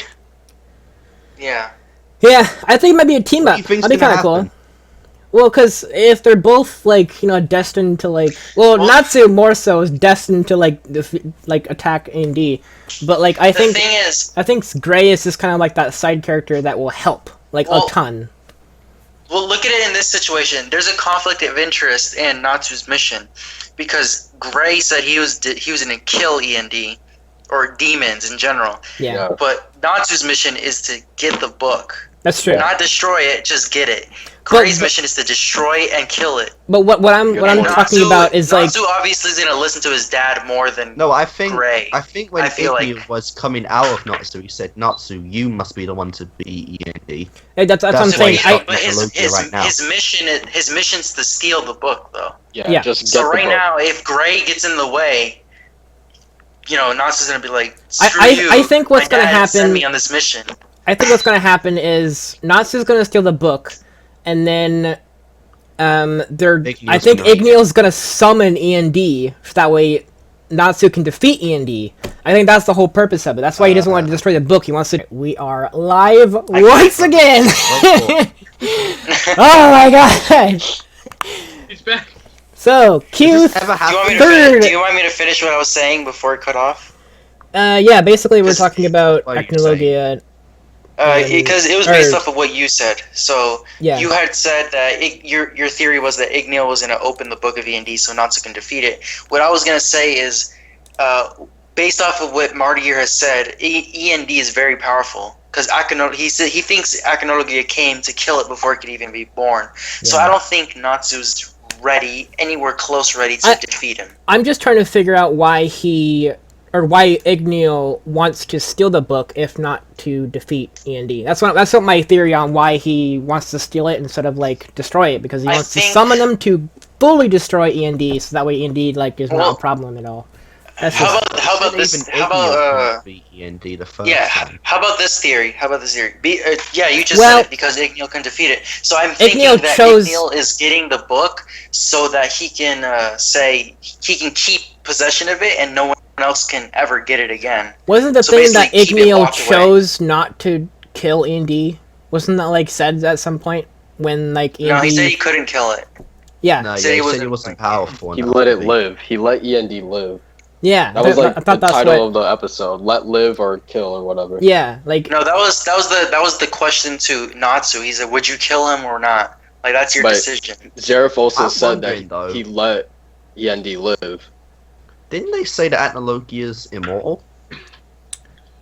Yeah. Yeah, I think it might be a team up. That'd be kind of cool. Well, because if they're both destined to Natsu more so is destined to attack E.N.D, but I think I think Gray is just kind of that side character that will help a ton. Well, look at it in this situation. There's a conflict of interest in Natsu's mission, because Gray said he was going to kill E.N.D, or demons in general. Yeah. But Natsu's mission is to get the book. That's true. Not destroy it, just get it. Gray's mission is to destroy and kill it. But what I'm talking about is Natsu obviously is going to listen to his dad more than Gray. I think when Iggy was coming out of Natsu, he said, "Natsu, you must be the one to beat E.N.D." Hey, that's what I'm saying. But his mission's to steal the book, though. Yeah. Just so right now, if Gray gets in the way, Natsu's going to be like, "Screw you." I think what's going to happen. Send me on this mission. I think what's going to happen is Natsu's going to steal the book, and then I think Igneel's going to summon E.N.D, so that way Natsu can defeat E.N.D. I think that's the whole purpose of it. That's why he doesn't want to destroy the book. He wants to... We are live once again! Oh my god! He's back. So, Q Does this ever third. Do you want me to finish what I was saying before it cut off? Yeah, basically we're talking about Acnologia. Because it was based off of what you said. So yeah. You had said that your theory was that Igneel was going to open the book of E.N.D. so Natsu can defeat it. What I was going to say is, based off of what Marty here has said, E.N.D. is very powerful. Because he thinks Acnologia came to kill it before it could even be born. Yeah. So I don't think Natsu's anywhere close ready to defeat him. I'm just trying to figure out why Igneel wants to steal the book, if not to defeat E.N.D. That's what my theory on why he wants to steal it instead of destroy it, because he wants to summon them to fully destroy E.N.D. so that way E.N.D. is not a problem at all. How about this? How about E.N.D. the first time. How about this theory? You just said it because Igneel can defeat it. So I'm thinking that Igneel is getting the book so that he can he can keep possession of it and no one else can ever get it again. Wasn't the thing that Igneel chose not to kill E.N.D.? Wasn't that said at some point when E.N.D? No, he said he couldn't kill it. Yeah, no, he said he wasn't powerful. He let it live. He let E.N.D. live. Yeah, that was the title of the episode. Let live or kill or whatever. Yeah, no, that was the question to Natsu. He said, "Would you kill him or not?" That's your decision. Zareth also said that he let E.N.D. live. Didn't they say that Acnologia's immortal?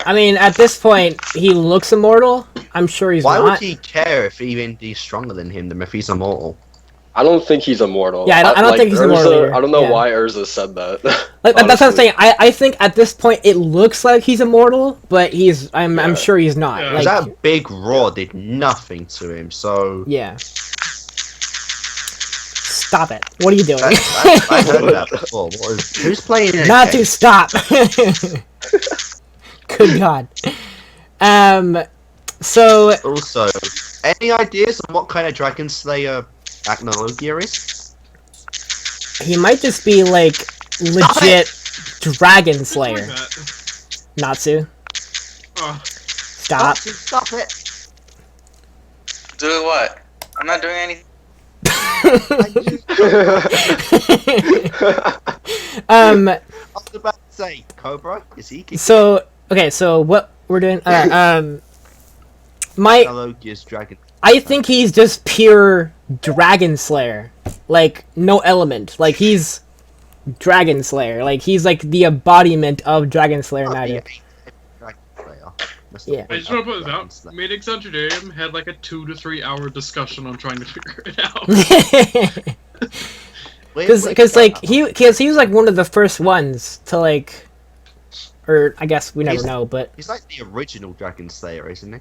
I mean, at this point, he looks immortal. I'm sure he's not. Why would he care if E.N.D's stronger than him if he's immortal? I don't think he's immortal. Yeah, I don't think he's immortal either. I don't know why Erza said that. That's what I'm saying. I think at this point it looks like he's immortal, but I'm sure he's not. Yeah. That big roar did nothing to him, so... Yeah. Stop it. What are you doing? I heard that before. Who's playing it? Not to stop! Good God. So... Also, any ideas on what kind of Dragon Slayer Acnologia is? He might just be legit Dragon Slayer. Natsu. Stop. Stop it. Do what? I'm not doing anything. I was about to say, Cobra, is he? So what we're doing? Acnologia's Dragon. I think he's just pure Dragon Slayer. No element. He's Dragon Slayer. He's the embodiment of Dragon Slayer magic. Dragon Slayer. Yeah. I just want to put this out. Me and Exandrium had a 2 to 3 hour discussion on trying to figure it out. Because he was one of the first ones to or I guess we never know, but he's the original Dragon Slayer, isn't he?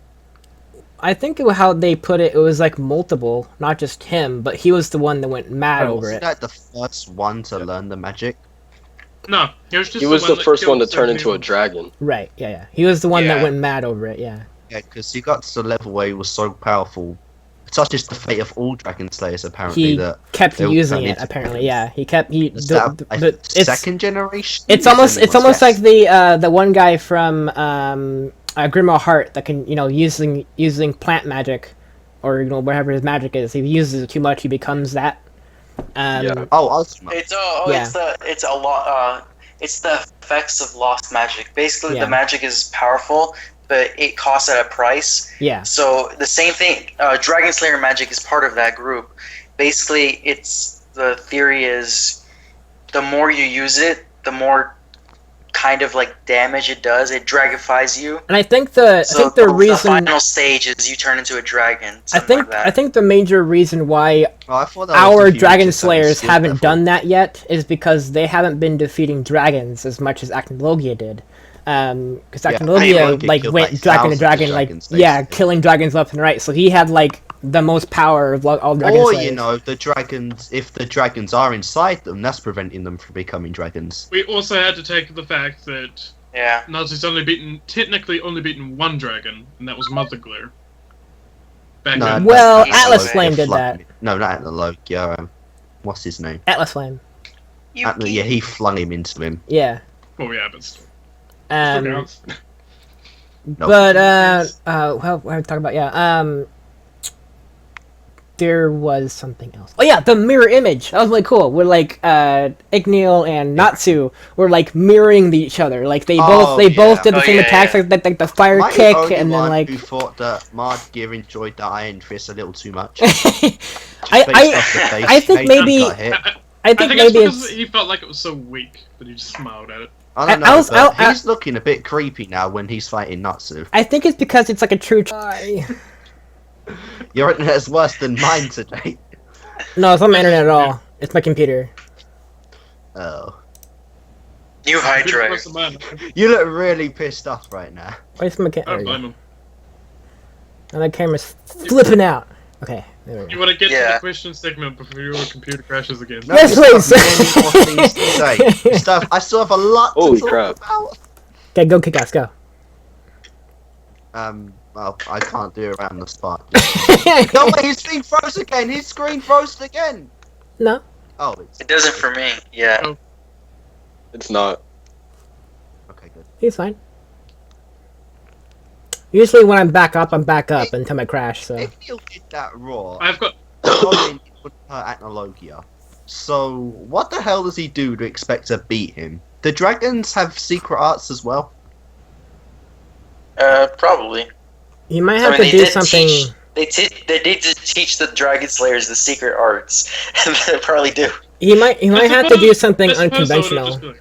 I think how they put it, it was multiple, not just him, but he was the one that went mad over it. Wasn't that the first one to learn the magic? No, he was the first one to turn into a dragon. Right, yeah. He was the one that went mad over it, yeah. Yeah, because he got to the level where he was so powerful. Such is the fate of all Dragon Slayers, apparently. He kept using it, apparently, yeah. He kept... second generation? It's almost like the one guy from... Grimoire Heart that can, using plant magic, or whatever his magic is. If he uses it too much, he becomes that. Ultimate. It's the effects of lost magic. Basically, the magic is powerful, but it costs at a price. Yeah. So the same thing. Dragon Slayer magic is part of that group. Basically, the theory is the more you use it, the more kind of damage it does. It dragifies you. And I think the reason the final stage is you turn into a dragon. I think the major reason why our Dragon Slayers haven't done that yet is because they haven't been defeating dragons as much as Acnologia did. Because Acnologia went dragon to dragon, killing dragons left and right. So he had the most power of all Dragon Slayers. Or, the dragons, if the dragons are inside them, that's preventing them from becoming dragons. We also had to take the fact that Natsu's technically only beaten one dragon, and that was Mother Glare. Atlas Flame did that. No, not Acnologia. What's his name? Atlas Flame. He flung him into him. Yeah. Oh yeah, but still. What are we talking about? there was something else. Oh yeah, the mirror image. That was really cool. Where like Igneel and Natsu were like mirroring each other. Like they both did the same attacks, like the fire kick, and then like. Who thought that Mard Gear enjoyed the Iron Fist a little too much? I think maybe. I think maybe it's because he felt like it was so weak that he just smiled at it. I don't know, but he's looking a bit creepy now when he's fighting Natsu. I think it's because it's like a true. Your internet's worse than mine today. No, it's not my internet at all. It's my computer. Oh. New Hydra. You look really pissed off right now. Where's my camera? I don't blame him. And the camera's flipping out. Okay, there we go. You want to get to the question segment before your computer crashes again? No, yes, please! Many more things to say. I still have a lot to talk about. Okay, go kick ass, go. Well, I can't do it around the spot. No, wait, his thing froze again! His screen froze again! No. Oh, it doesn't for me, yeah. Oh. It's not. Okay, good. He's fine. Usually when I'm back up until I crash, so... If you did that raw, I've got... Acnologia. So, what the hell does he do to expect to beat him? The dragons have secret arts as well? Probably. You might have to do something... They did teach the Dragon Slayers the secret arts. They probably do. He might have to do something unconventional.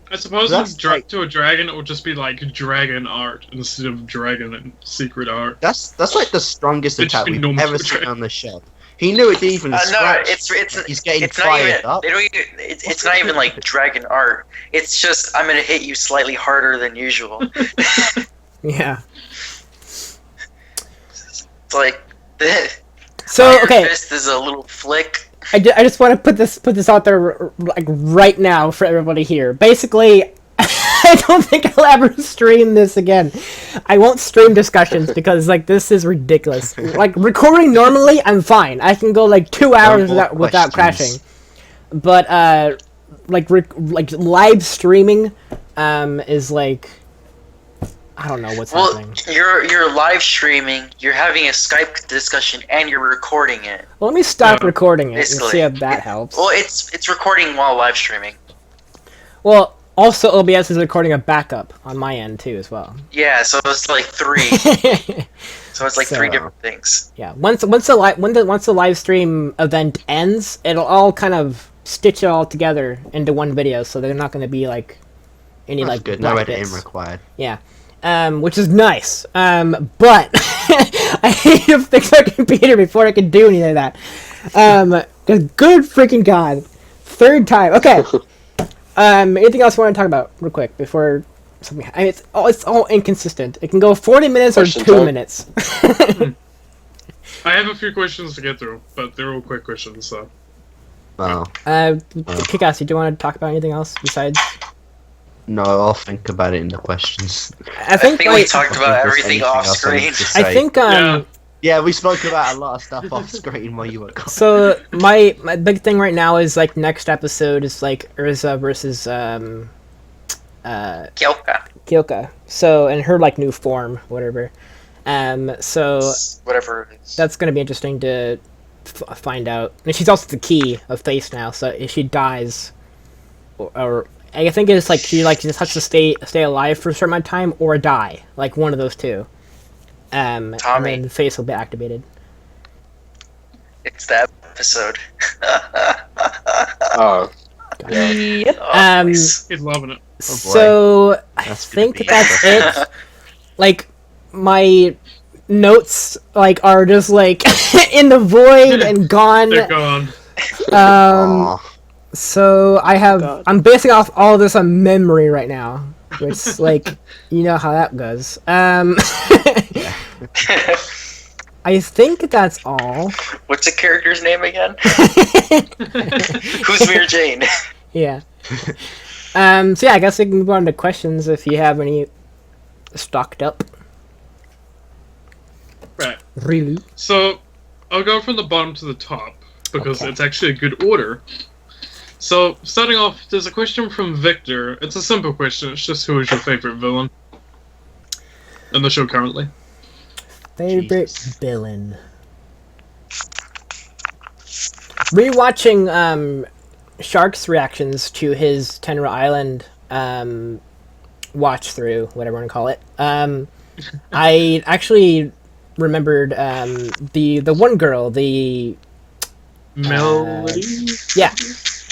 I suppose to a dragon it would just be like dragon art instead of dragon and secret art. That's like the strongest attack we've ever seen on the show. He knew it even scratch. No, he's getting fired up. It's not even like dragon art. It's just I'm gonna hit you slightly harder than usual. Yeah. It's like so okay. Fist is a little flick. I just want to put this out there like right now for everybody here. Basically, I don't think I'll ever stream this again. I won't stream discussions because like this is ridiculous. Like recording normally, I'm fine. I can go like 2 hours without crashing. But like live streaming is like. I don't know what's happening. You're live streaming, you're having a Skype discussion, and you're recording it. Well, let me stop recording it and see if that helps. Well, it's recording while live streaming. Well, also OBS is recording a backup on my end too as well. Yeah, so it's like three. So it's like three different things. Yeah, once the live stream event ends, it'll all kind of stitch it all together into one video, so they're not going to be like any That's like good. No editing required. Yeah. Which is nice. But I need to fix my computer before I can do any of that. Good freaking god. Third time. Okay. Anything else you want to talk about real quick before something? I mean, it's all inconsistent. It can go 40 minutes or 2 minutes. I have a few questions to get through, but they're all quick questions, so. Oh. Kickass, do you want to talk about anything else besides? No, I'll think about it in the questions. I think we talked about everything off screen. I think yeah, we spoke about a lot of stuff off screen while you were gone. So my big thing right now is like next episode is like Erza versus Kyoka. So in her like new form, whatever. So whatever it is. That's gonna be interesting to find out. And she's also the key of Face now. So if she dies, or I think it's like she just has to stay alive for a certain amount of time or die, like one of those two. And then the face will be activated. It's the episode. Oh. Yeah. He's loving it. So I think that's it. Like my notes like are just like in the void and gone. They're gone. So I'm basing off all this on memory right now, which like you know how that goes. I think that's all. What's the character's name again? Who's Mir Jane? Yeah. So yeah, I guess we can move on to questions if you have any stocked up. Right. Really? So I'll go from the bottom to the top because it's actually a good order. So, starting off, there's a question from Victor. It's a simple question. It's just who is your favorite villain in the show currently? Favorite villain. Rewatching Shark's reactions to his Tenra Island watch through, whatever you want to call it, I actually remembered the one girl, the Melody. Yeah,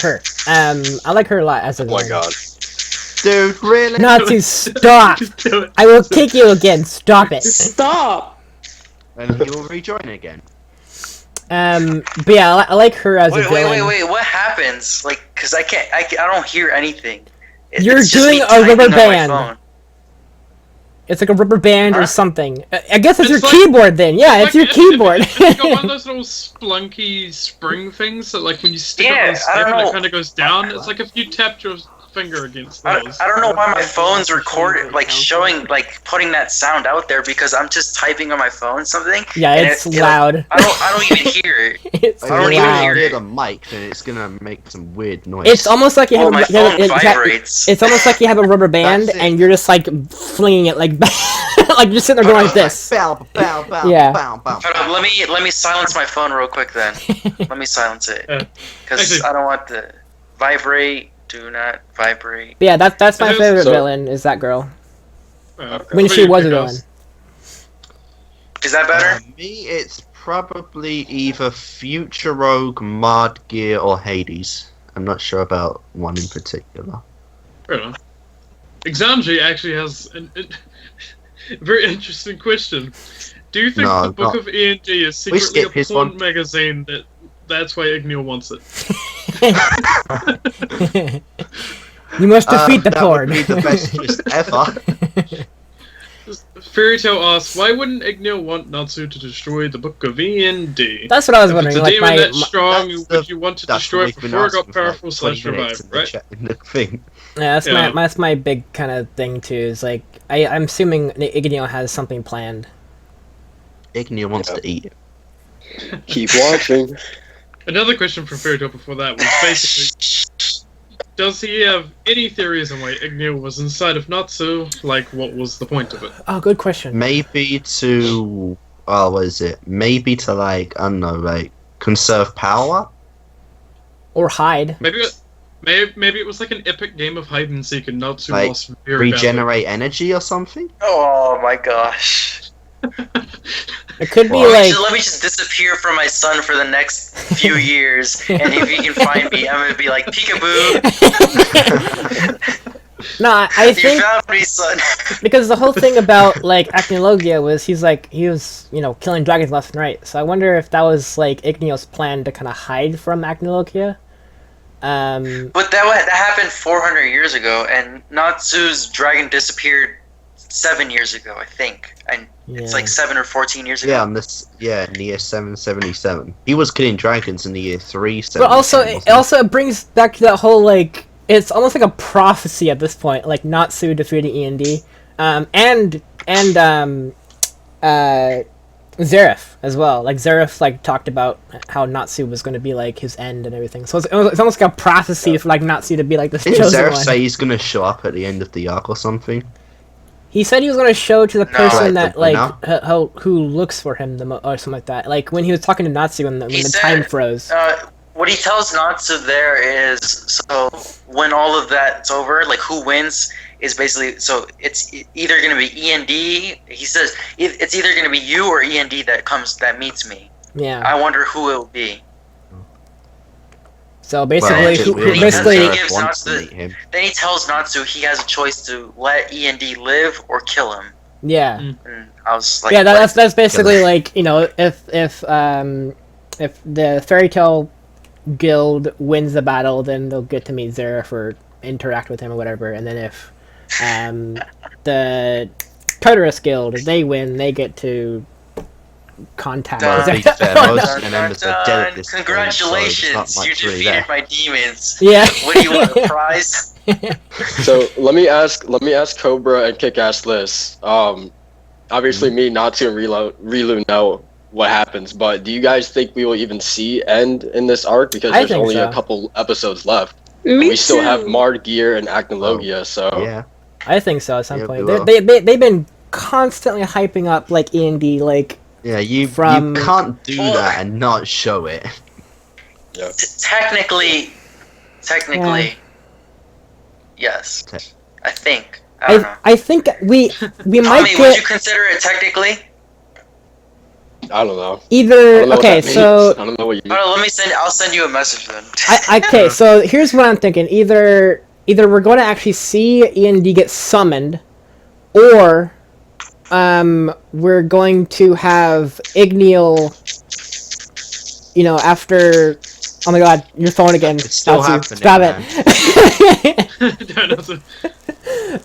her. I like her a lot as a Oh my god. Dude, really? Natsu, stop! I will kick you again. Stop it. Stop! And he will rejoin again. But yeah, I like her as a villain. Wait, what happens? Like, cause I don't hear anything. You're It's just doing me a typing rubber on my band. phone. It's like a rubber band or something. I guess it's your like- keyboard then. Yeah, it's your keyboard. It's got one of those little splunky spring things that, like, when you stick it on Yeah, the step I don't and it know. kind of goes down. It's like if you tapped your finger against I those. don't know why my phone's recording, like showing, like putting that sound out there because I'm just typing on my phone something. Yeah, and it's loud. I don't even hear it. It's Like, I don't if even you hear hear it. the mic, then it's gonna make some weird noise. It's almost like you have Well, my phone vibrates. it's almost like you have a rubber band That's it. and you're just like flinging it like like you're sitting there going like this. Bow, bow, bow, Yeah. bow, bow, Hold on, bow. let me silence my phone real quick then. Let me silence it because Actually- I don't want the vibrate. Do not vibrate. But yeah, that's my favorite So- villain is that girl. Uh, When she was a because- villain. Is that better? Me, it's probably either Future Rogue, Mod Gear, or Hades. I'm not sure about one in particular. Fair enough. Examji actually has a very interesting question. Do you think No, the Book not- of E.N.D. is We secretly skip a his porn one. magazine that's why Igneel wants it? You must defeat the that porn. would be the best twist ever. Fairy Tale asks, why wouldn't Igneel want Natsu to destroy the Book of E.N.D.? That's what I was If it's wondering. a like demon that strong, that's would the- you want to That's destroy what it we've been before it got asking for, like, powerful 20 / minutes revived, in the right? chat- in the thing. Yeah, Yeah. that's my big kind of thing too. Is like I'm assuming Igneel has something planned. Igneel wants to eat. Keep watching. Another question from Fairy Tale before that was basically, does he have any theories on why Igneel was inside of Natsu? Like, what was the point of it? Oh, good question. Maybe to... Oh, what is it? Maybe to, like, I don't know, like, conserve power? Or hide. Maybe it was like an epic game of hide and seek and Natsu Like, lost very badly. Regenerate energy or something? Oh my gosh. It could be Well, like Let me just disappear from my son for the next few years, and if he can find me, I'm gonna be like, peekaboo, no. I you think found me, son. because the whole thing about like Acnologia was he was killing dragons left and right. So I wonder if that was like Igneel's plan to kind of hide from Acnologia. But that happened 400 years ago, and Natsu's dragon disappeared 7 years ago, I think. And it's like 7 or 14 years ago. Yeah, in the year 777. He was killing dragons in the year 377. But also it brings back to that whole like it's almost like a prophecy at this point, like Natsu defeating E.N.D. And Zareth as well. Like Zareth like talked about how Natsu was going to be like his end and everything. So it's almost like a prophecy for like Natsu to be like this Didn't chosen Zareth one. say he's gonna show up at the end of the arc or something? He said he was going to show to the person Like, that like no? who looks for him or something like that. Like when he was talking to Natsu when the said, time froze. What he tells Natsu there is, so when all of that's over, like who wins is basically, so it's either going to be E.N.D. He says it's either going to be you or E.N.D. that meets me. Yeah. I wonder who it will be. So basically, Then he tells Natsu he has a choice to let E.N.D. live or kill him. Yeah. And I was like, yeah, that's basically like if the Fairy Tale Guild wins the battle, then they'll get to meet Zareth or interact with him or whatever, and then if the Tartarus Guild, if they win, they get to contact. Congratulations, you defeated my demons. Yeah. What do you want, a prize? So let me ask Cobra and Kick-Ass Liz. Obviously me, Natsu, and Rilu know what happens, but do you guys think we will even see E.N.D. in this arc? Because there's only a couple episodes left. We still have Mard Gear and Acnologia, so yeah. I think so at some point. They've been constantly hyping up like E.N.D. like you can't do that and not show it. Yeah. Technically, yes. I think. I don't know. I think we might Tommy, get. would you consider it technically? I don't know. Either I don't know okay, what that so means. I don't know what you mean. I'll send you a message then. okay, so here's what I'm thinking. Either we're going to actually see E.N.D get summoned, or we're going to have Igneel, after. Oh my god, your phone again. It's still Natsu. happening. Stop it.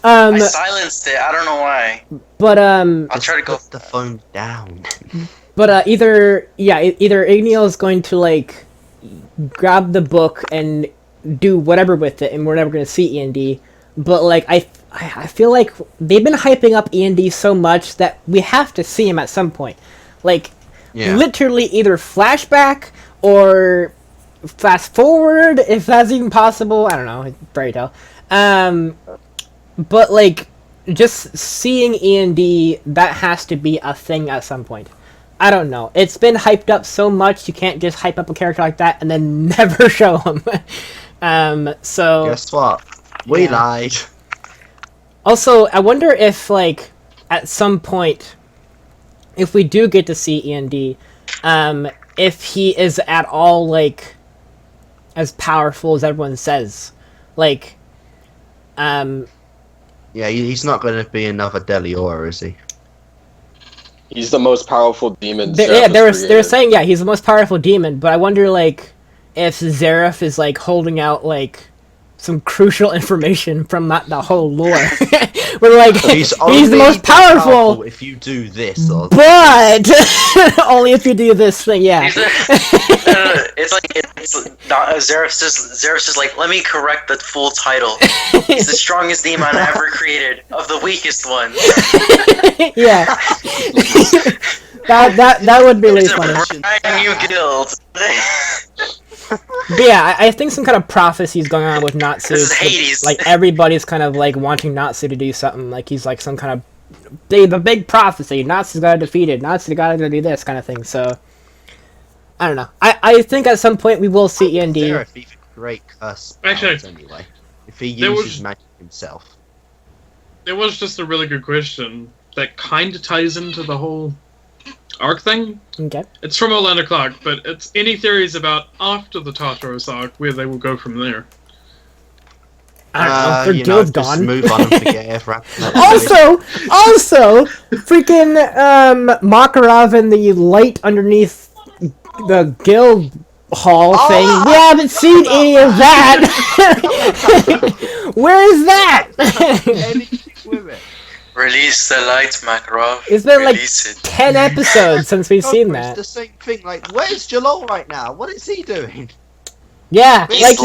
I silenced it. I don't know why. But I'll try to go. Put the phone down. But either Igneel is going to grab the book and do whatever with it, and we're never going to see E.N.D. But I feel like they've been hyping up E.N.D. so much that we have to see him at some point. Literally either flashback or fast forward, if that's even possible. I don't know, fairy tale. But just seeing E.N.D., that has to be a thing at some point. I don't know. It's been hyped up so much, you can't just hype up a character like that and then never show him. So... Guess what? We lied. Also, I wonder if, at some point, if we do get to see E.N.D., if he is at all, as powerful as everyone says. Yeah, he's not going to be another Deliora, is he? He's the most powerful demon. They're saying he's the most powerful demon, but I wonder if Zeref is holding out some crucial information from the whole lore. We're he's the most powerful if you do this, but only if you do this thing. Yeah. Zeref's just let me correct the full title. He's the strongest demon ever created, of the weakest ones. Yeah. that would be really funny. Brand new guild. But yeah, I think some kind of prophecy is going on with Natsu. This is Hades. Everybody's kind of wanting Natsu to do something. He's some kind of the big prophecy. Natsu's got to defeat it. Natsu got to do this kind of thing. So I don't know. I think at some point we will see E.N.D. If he could create curse powers anyway, if he uses magic himself. It was just a really good question that kind of ties into the whole arc thing. Okay. It's from Orlando Clark, but it's any theories about after the Tartaros arc, where they will go from there. I don't know. Their guild's gone. Just move on and forget everything. Also, freaking Makarov and the light underneath the guild hall thing. We haven't seen any of that. Where is that? Anything with it. Release the light, Makarov. It's been 10 episodes since we've seen that. It's the same thing. Where's Jalal right now? What is he doing? Yeah, that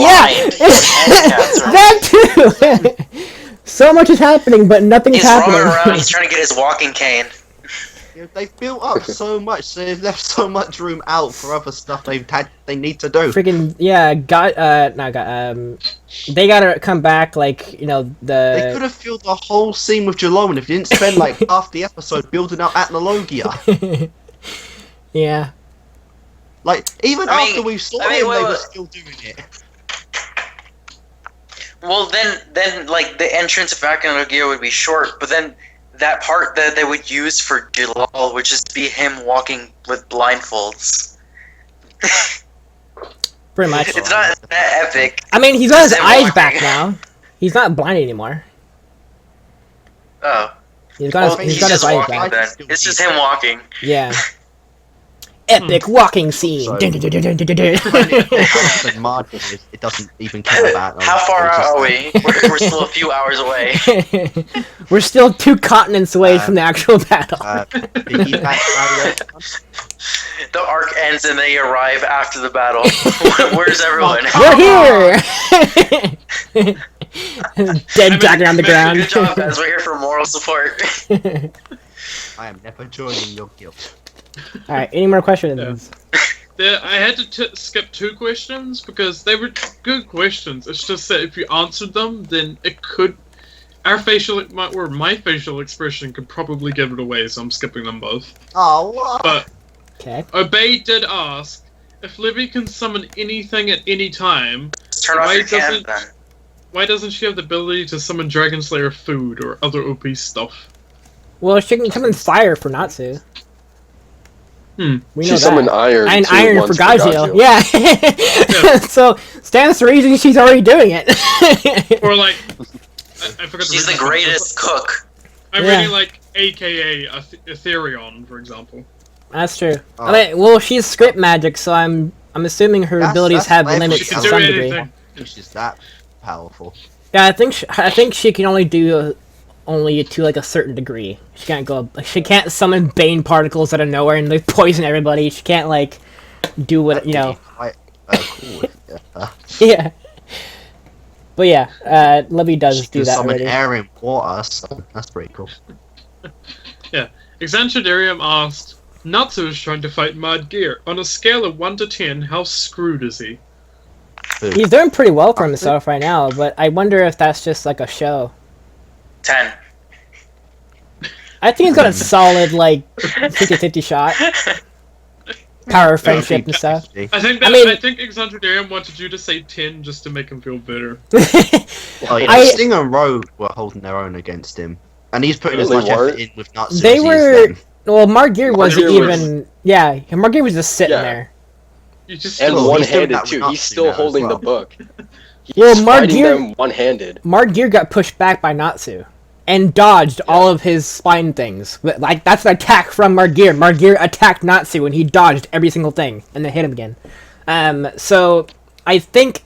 too. So much is happening, but nothing's happening. He's roaming around. He's trying to get his walking cane. They've built up so much, so they've left so much room out for other stuff they need to do. Freaking they gotta come back. They could have filled the whole scene with Jalal if you didn't spend half the episode building up Acnologia. Yeah. After we saw him, they were still doing it. Well, then, the entrance of Acnologia would be short, but then that part that they would use for Jalal would just be him walking with blindfolds. Pretty much. It's not that epic. I mean, he's got his eyes back now. He's not blind anymore. Oh. He's got his eyes back. Then. It's just him walking. Yeah. Epic walking scene. It doesn't even care about. How far are we? We're still a few hours away. We're still 2 continents away from the actual battle. The arc ends and they arrive after the battle. Where's everyone? We're here! Dead dagger on the ground. Good job, guys. We're here for moral support. I am never joining your guild. Alright, any more questions? Yeah. I had to skip 2 questions because they were good questions. It's just that if you answered them, then it could... my facial expression could probably give it away, so I'm skipping them both. Oh, what? But okay. Obey did ask, if Levy can summon anything at any time, turn off your cam then. Why doesn't she have the ability to summon Dragon Slayer food or other OP stuff? Well, she can summon fire for Natsu. We know she summoned iron. And too, iron for Gajeel. Yeah. Yeah. So stands to reason she's already doing it. Or like, I forgot. She's the greatest cook. I'm reading like AKA Ethereon, for example. That's true. I mean, well, she's script magic, so I'm assuming her abilities have limits to some degree. She's that powerful. Yeah, I think she can only do only to like a certain degree. She can't go. Like, she can't summon Bane particles out of nowhere and like poison everybody. She can't like do what you know. Quite, cool Yeah. But yeah, Levy does do that summon already. air and water, so that's pretty cool. Yeah. Exanchidarium asked, Natsu is trying to fight Mad Gear. On a scale of 1 to 10, how screwed is he? He's doing pretty well for himself right now, but I wonder if that's just like a show. 10. I think he's got a solid like 50-50 shot. Power, friendship, and stuff. I think Exandridarium wanted you to say 10 just to make him feel better. Well, yeah, Sting and Rogue were holding their own against him, and he's putting as much effort in with Natsu. They were. Well, Margear wasn't even. Yeah, Margear was just sitting there. And one-handed too. He's still holding the book. Well, Margear one-handed. Margear got pushed back by Natsu. And dodged all of his spine things. Like, that's an attack from Margear. Margear attacked Natsu and he dodged every single thing. And then hit him again. So, I think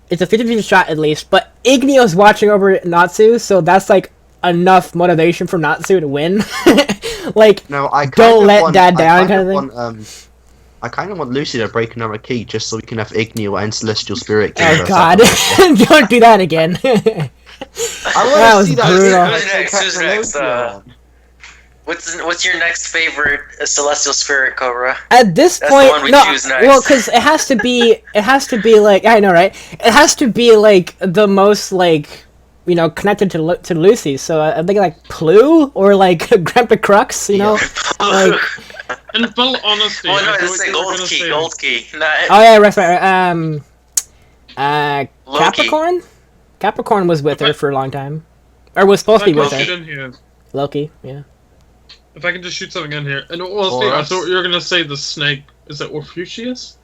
it's a 50-50 shot at least. But Igneel's watching over Natsu, so that's like enough motivation for Natsu to win. Like, no, I don't let Dad down kind of thing. I kind of want Lucy to break another key just so we can have Igneel and Celestial Spirit. Oh god, don't do that again. I want to see that. Who's next? What's your next favorite Celestial Spirit, Cobra? At this point, the one we choose next. Well, because it has to be like, I know, right? It has to be like the most like, you know, connected to Lucy. So I'm thinking like Plu or like Grandpa Crux, you know. Like, in full honesty, oh no, this is Gold Key. Oh yeah, right. Capricorn. Capricorn was with her for a long time, or was supposed to be with her. Loki, yeah. If I can just shoot something in here, and honestly, I thought you were gonna say the snake. Is it Orpheus?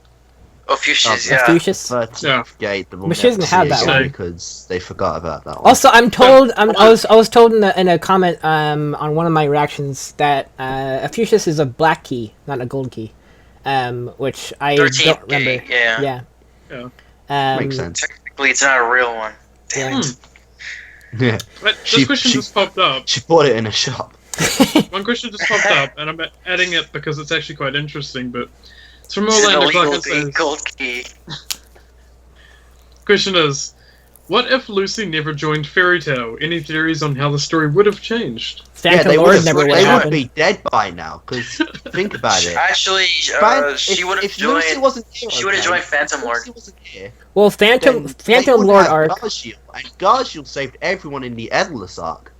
Orpheus, yeah. Orpheus? Yeah. But she doesn't have that one because they forgot about that one. Also, I'm told. I was told in a comment on one of my reactions that Orpheus is a black key, not a gold key, which I don't remember. Yeah. Makes sense. Technically, it's not a real one. Damn it. Yeah. This question just popped up. She bought it in a shop. One question just popped up, and I'm adding it because it's actually quite interesting, but it's from Orlando Clark. It says, Gold Key. Question is, what if Lucy never joined Fairy Tail? Any theories on how the story would have changed? They would be dead by now, because think about it. Actually, she would have joined. Lucy wasn't here, she would have joined Phantom Lord. Well, Phantom Lord arc. Gajeel saved everyone in the Endless arc.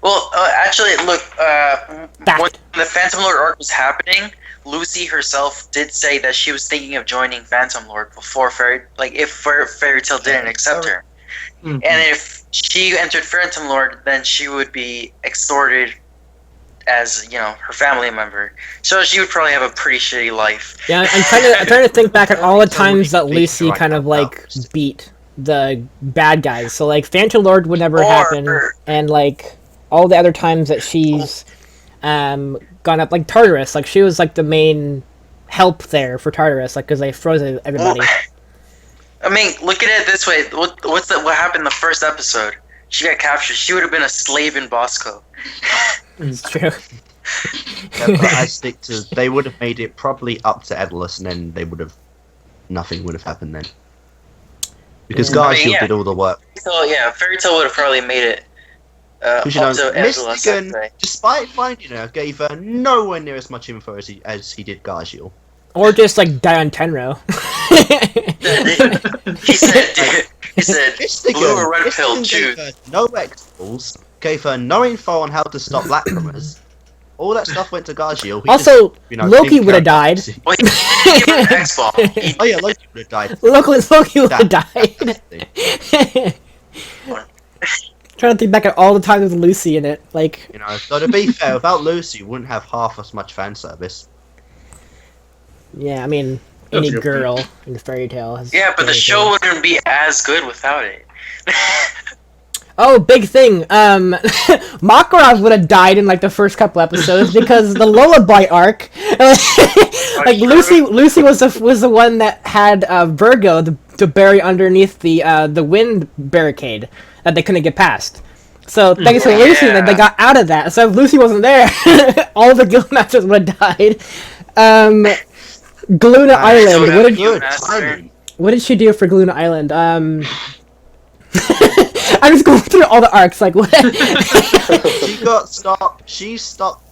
Well, actually, look, when the Phantom Lord arc was happening, Lucy herself did say that she was thinking of joining Phantom Lord before if Fairy Tail didn't accept her. Mm-hmm. And if she entered Phantom Lord, then she would be extorted as, you know, her family member. So she would probably have a pretty shitty life. Yeah, I'm trying to think back at all the times that Lucy kind of like beat the bad guys. So like Phantom Lord would never happen, and like all the other times that she's gone up, like Tartarus, like she was like the main help there for Tartarus, like because they froze everybody. Well, I mean, look at it this way. What happened in the first episode? She got captured. She would have been a slave in Bosco. It's true. But I stick to. They would have made it probably up to Endless, and then nothing would have happened then. Because Gajeel did all the work. So yeah, Fairy Tail would have probably made it. Mystigan, despite finding her, gave her nowhere near as much info as he did Gajeel. Or just like die on Tenro. he said, blue or red pill, choose. No X-Balls, gave her no info on how to stop lacrimers, all that stuff went to Gajeel. Also, Loki would have died. Well, he gave him an X-Ball. Oh yeah, Loki would have died. Loki would have died. Trying to think back at all the times with Lucy in it, like... You know, so to be fair, without Lucy, you wouldn't have half as much fan service. Yeah, I mean, any girl in fairy tale has... Yeah, but the show wouldn't be as good without it. Oh, big thing. Makarov would have died in like the first couple episodes because the Lullaby arc. Like Lucy was the one that had Virgo to bury underneath the wind barricade that they couldn't get past. So thanks to Lucy, that they got out of that. So if Lucy wasn't there, all the Guildmasters would have died. Gluna Island. What did she do for Gluna Island? I'm just going through all the arcs, like what? She stopped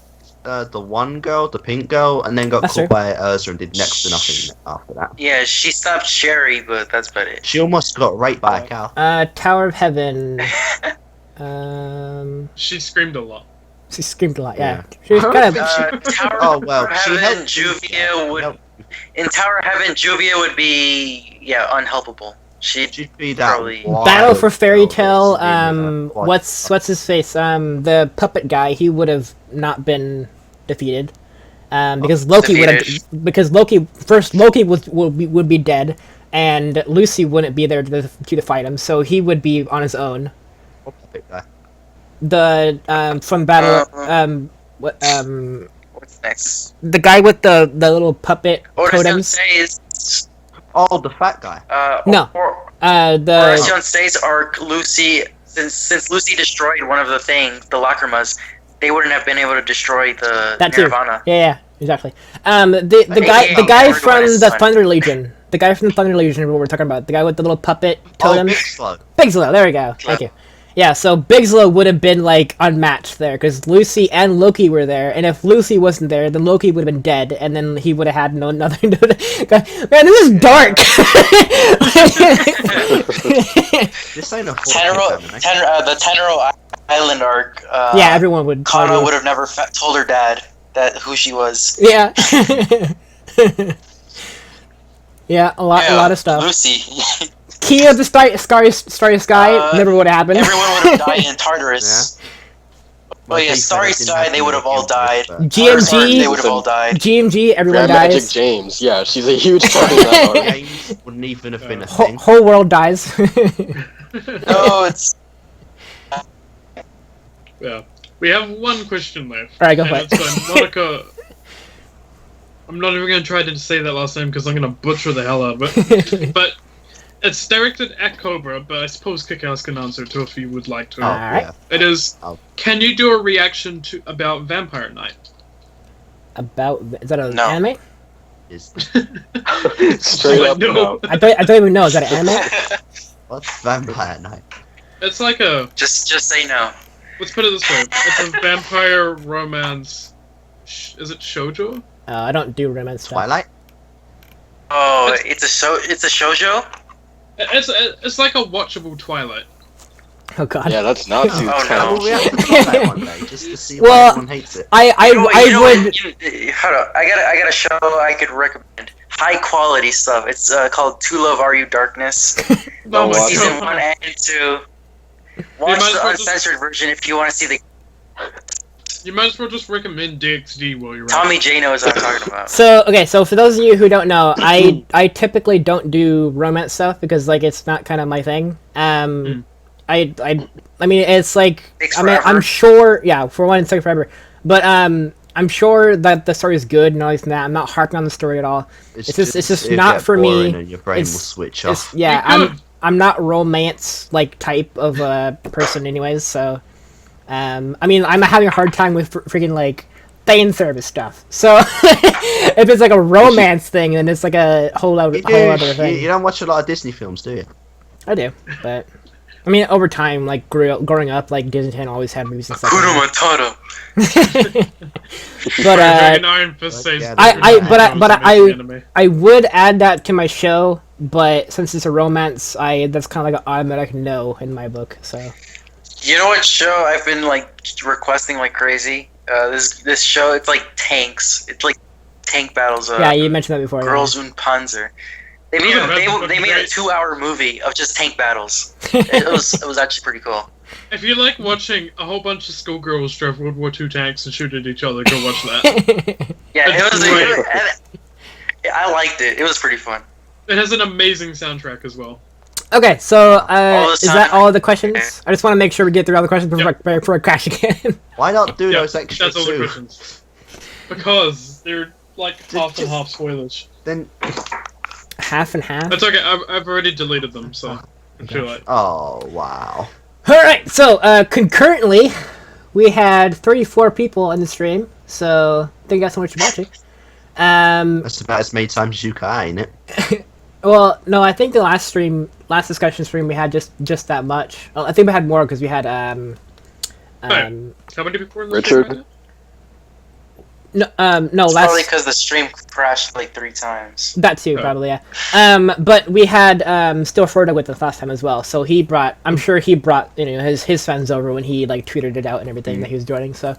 the one girl, the pink girl, and then got caught by Erza and did next to nothing after that. Yeah, she stopped Sherry, but that's about it. She almost got raped by a cow. Tower of Heaven. She screamed a lot. She screamed a lot, yeah. She was kind of... Tower of Heaven, Juvia would... In Tower of Heaven, Juvia would be, unhelpable. She'd be that Battle for Fairy Tale, what's his face? The puppet guy, he would have not been defeated. Because Loki would be dead, and Lucy wouldn't be there to fight him, so he would be on his own. What puppet guy? The from Battle what's next? The guy with the little puppet totems. Oh, the fat guy. No. The Horacion State's arc, Lucy, since Lucy destroyed one of the the lacrimas, they wouldn't have been able to destroy the Nirvana. Yeah, exactly. The guy from the Thunder Legion. The guy from the Thunder Legion is what we're talking about. The guy with the little puppet totems. Bigslow, there we go. Thank you. Yeah, so Bigslow would have been, like, unmatched there, because Lucy and Loki were there, and if Lucy wasn't there, then Loki would have been dead, and then he would have had nothing to... Man, this is dark! This ain't a the Tenro Island arc, yeah, everyone would... Kana would have never told her dad who she was. Yeah. Yeah, a lot of stuff. Lucy... Key of the Starry Sky never would have happened. Everyone would have died in Tartarus. Oh yeah, Starry Sky, they would have all died. GMG, they would have all died. GMG, everyone dies. Magic James, yeah, she's a huge part of that arc. James wouldn't even have been a thing. Whole world dies. No, it's... Yeah. We have one question left. Alright, go for it. It's Monica... I'm not even going to try to say that last name because I'm going to butcher the hell out of it. But... It's directed at Cobra, but I suppose Kickass can answer too if you would like to. Alright. It is, can you do a reaction about Vampire Knight? Is that an anime? Straight up, no. I don't even know, is that an anime? What's Vampire Knight? It's like a... Just say no. Let's put it this way. It's a vampire romance... Is it shoujo? I don't do romance stuff. Twilight? Oh, it's a shoujo? It's like a watchable Twilight. Oh god. Yeah, that's not too Well, we have to try that one day, just to see why everyone hates it. I would... Hold on, I got a show I could recommend. High quality stuff. It's called To Love Are You Darkness. Season 1 and 2. Watch the uncensored version if you want to see the... You might as well just recommend DxD while you're Tommy J knows what I'm talking about. So for those of you who don't know, I typically don't do romance stuff because like it's not kind of my thing. I mean it's like I'm sure for one it's like forever, but I'm sure that the story is good and all this and that. I'm not harping on the story at all. It's just not for me. And your brain will switch off. Yeah, I'm not romance like type of person anyways, so. I mean, I'm having a hard time with freaking like fan service stuff. So if it's like a romance thing, then it's like a whole other thing. You don't watch a lot of Disney films, do you? I do, but I mean, over time, like growing up, like Disney Channel always had movies and stuff. Hakuna Matata. I would add that to my show, but since it's a romance, that's kind of like an automatic no in my book. So. You know what show I've been like requesting like crazy? this show. It's like tanks. It's like tank battles. Yeah, you mentioned that before. Girls und Panzer. They made a 2-hour movie of just tank battles. it was actually pretty cool. If you like watching a whole bunch of schoolgirls drive World War II tanks and shoot at each other, go watch that. Yeah, I liked it. It was pretty fun. It has an amazing soundtrack as well. Okay, so is that all the questions? I just want to make sure we get through all the questions before I crash again. Why not do those extra That's all the questions. Because they're like half and half spoilers. Then half and half? That's okay, I've already deleted them, so I feel like... Oh, wow. Alright, so concurrently, we had 34 people in the stream, so thank you guys so much for watching. That's about as many times as you can, ain't it? Well, no, I think the last discussion stream we had just that much. Well, I think we had more because we had how many people in the Richard? stream? No, it's probably because the stream crashed like 3 times. That too, probably, yeah. But we had Still Frodo with us last time as well, so I'm sure he brought his fans over when he like tweeted it out and everything that he was joining. So,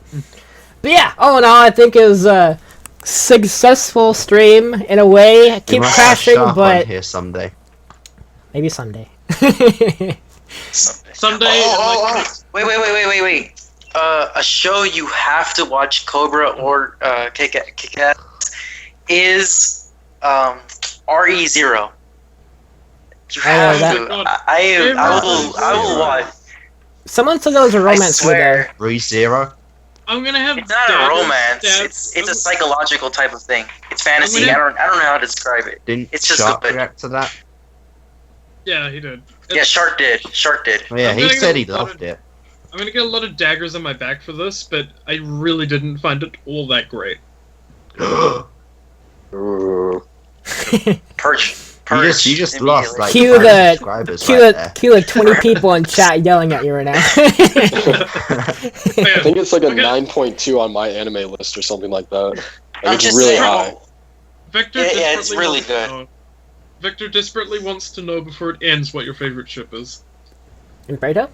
but yeah, all in all, I think it was a successful stream in a way. I keep crashing, but here someday. Maybe someday. Someday. Wait. A show you have to watch, Cobra or Kick-Ass, is RE0. You have to. I will watch. Someone said that was a romance movie. RE0? I'm gonna have. It's not a romance. It's a psychological type of thing. It's fantasy. I don't know how to describe it. It's just Shark react to that? Yeah, he did. Yeah, Shark did. Oh, yeah, he said he loved it. I'm gonna get a lot of daggers on my back for this, but I really didn't find it all that great. Perch. You just lost like cue 20 20 people in chat yelling at you right now. I think it's like a 9.2 on my anime list or something like that. Like it's really high. Victor it's really good. Victor desperately wants to know before it ends what your favorite ship is. In Fredo?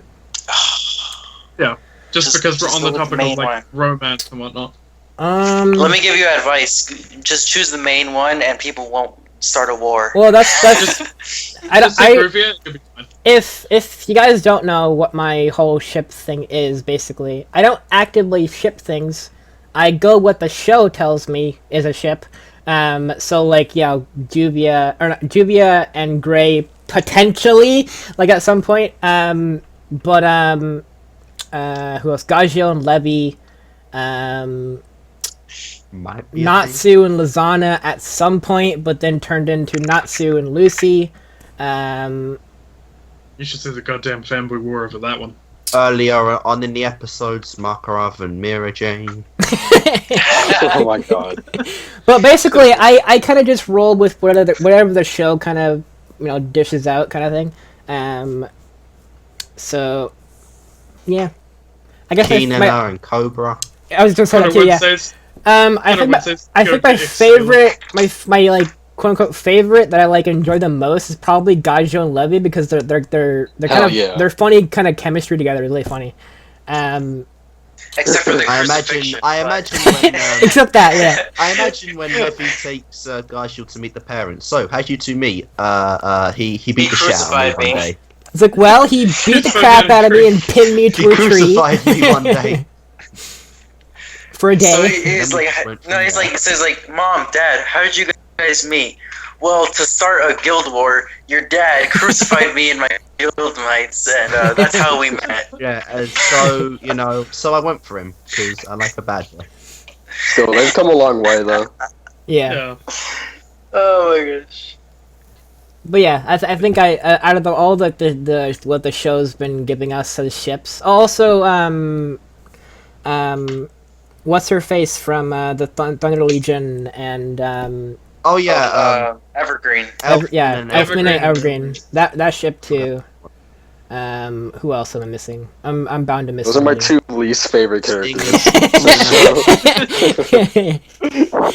Yeah, just because we're on the topic of like romance and whatnot. Let me give you advice. Just choose the main one, and people won't start a war. Well, that's if you guys don't know what my whole ship thing is, basically, I don't actively ship things. I go what the show tells me is a ship. So like Juvia and Gray potentially like at some point. But who else? Gajeel and Levy. Natsu and Lizana at some point, but then turned into Natsu and Lucy. You should see the goddamn fanboy war over that one. Earlier on in the episodes, Makarov and Mira Jane. Oh my god. But basically, I kind of just roll with whatever the show kind of dishes out, kind of thing. So yeah, I guess Keenan and Cobra. I was just saying that too. Yeah. I think my favorite, my like quote unquote favorite that I like enjoy the most is probably Gajeel and Levy because they're kind of they're funny, kind of chemistry together, really funny. Except for the I imagine when except that, yeah. I imagine when Levy takes Gajeel to meet the parents. So how'd you two meet? He beat the shit out of me one day. It's like, well, he beat the crap out of me and pinned me to a tree. He crucified me one day. For a day. So he's says like, Mom, Dad, how did you guys meet? Well, to start a guild war, your dad crucified me and my guild mates, and that's how we met. Yeah, so so I went for him because I like a bad boy. Still, they've come a long way though. Yeah. Oh my gosh. But yeah, I think out of all the what the show's been giving us as ships. Also, what's her face from the Thunder Legion and Evergreen. Elfman and Evergreen. That ship too. Who else am I missing? I'm bound to miss. Those are my two least favorite characters.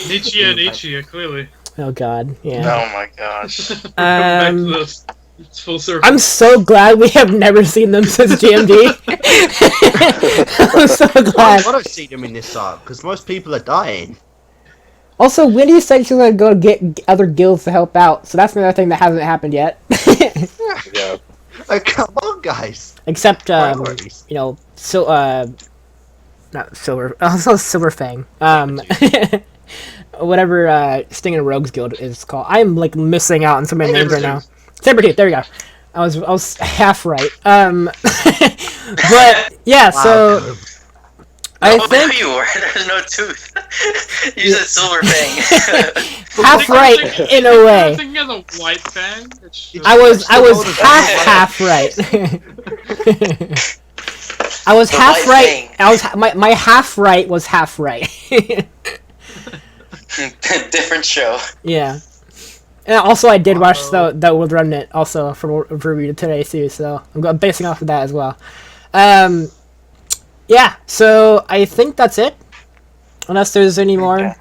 Nietzsche, clearly. Oh god, yeah. Oh my gosh. It's full circle. I'm so glad we have never seen them since GMD. I'm so glad. I've seen them in this arc because most people are dying. Also, Wendy said she's gonna go get other guilds to help out, so that's another thing that hasn't happened yet. Yeah. Like, come on, guys. Except, you know, not Silver, also Silver Fang. Whatever Sting and Rogues Guild is called. I am like missing out on so many names right now. Sabretooth, there we go. I was half right. But yeah, so I think there you were. There's no tooth. You said Silver Fang. half right in a way. Thinking of the white fang. I was half right. I was half right. My half right was half right. Different show. Yeah. And also, I did watch the World Remnant also for review today too, so I'm basing off of that as well. Yeah, so I think that's it. Unless there's any more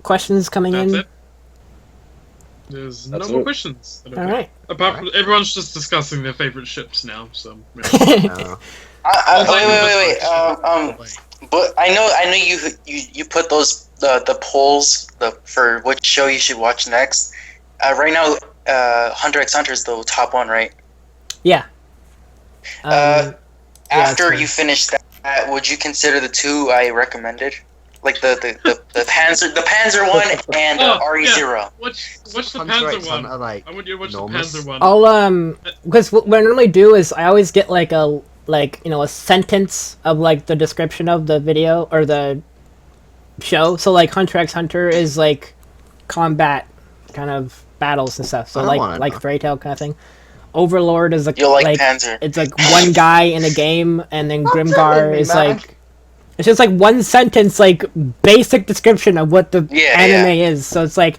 questions coming in. It. There's no more questions. All right. Apart from everyone's just discussing their favorite ships now, so. Wait. But I know you put those the polls for which show you should watch next. Right now, Hunter x Hunter is the top one, right? Yeah. After you finish that, would you consider the two I recommended, like the Panzer one and RE0? Yeah. What's the Panzer one? I want you to watch the Panzer one. I'll because what I normally do is I always get like a sentence of like the description of the video or the show. So like Hunter x Hunter is like combat kind of battles and stuff. So like Fairy Tail kind of thing. Overlord is like Panzer. It's like one guy in a game, and then Grimgar is like it's just like one sentence, like basic description of what the anime is. So it's like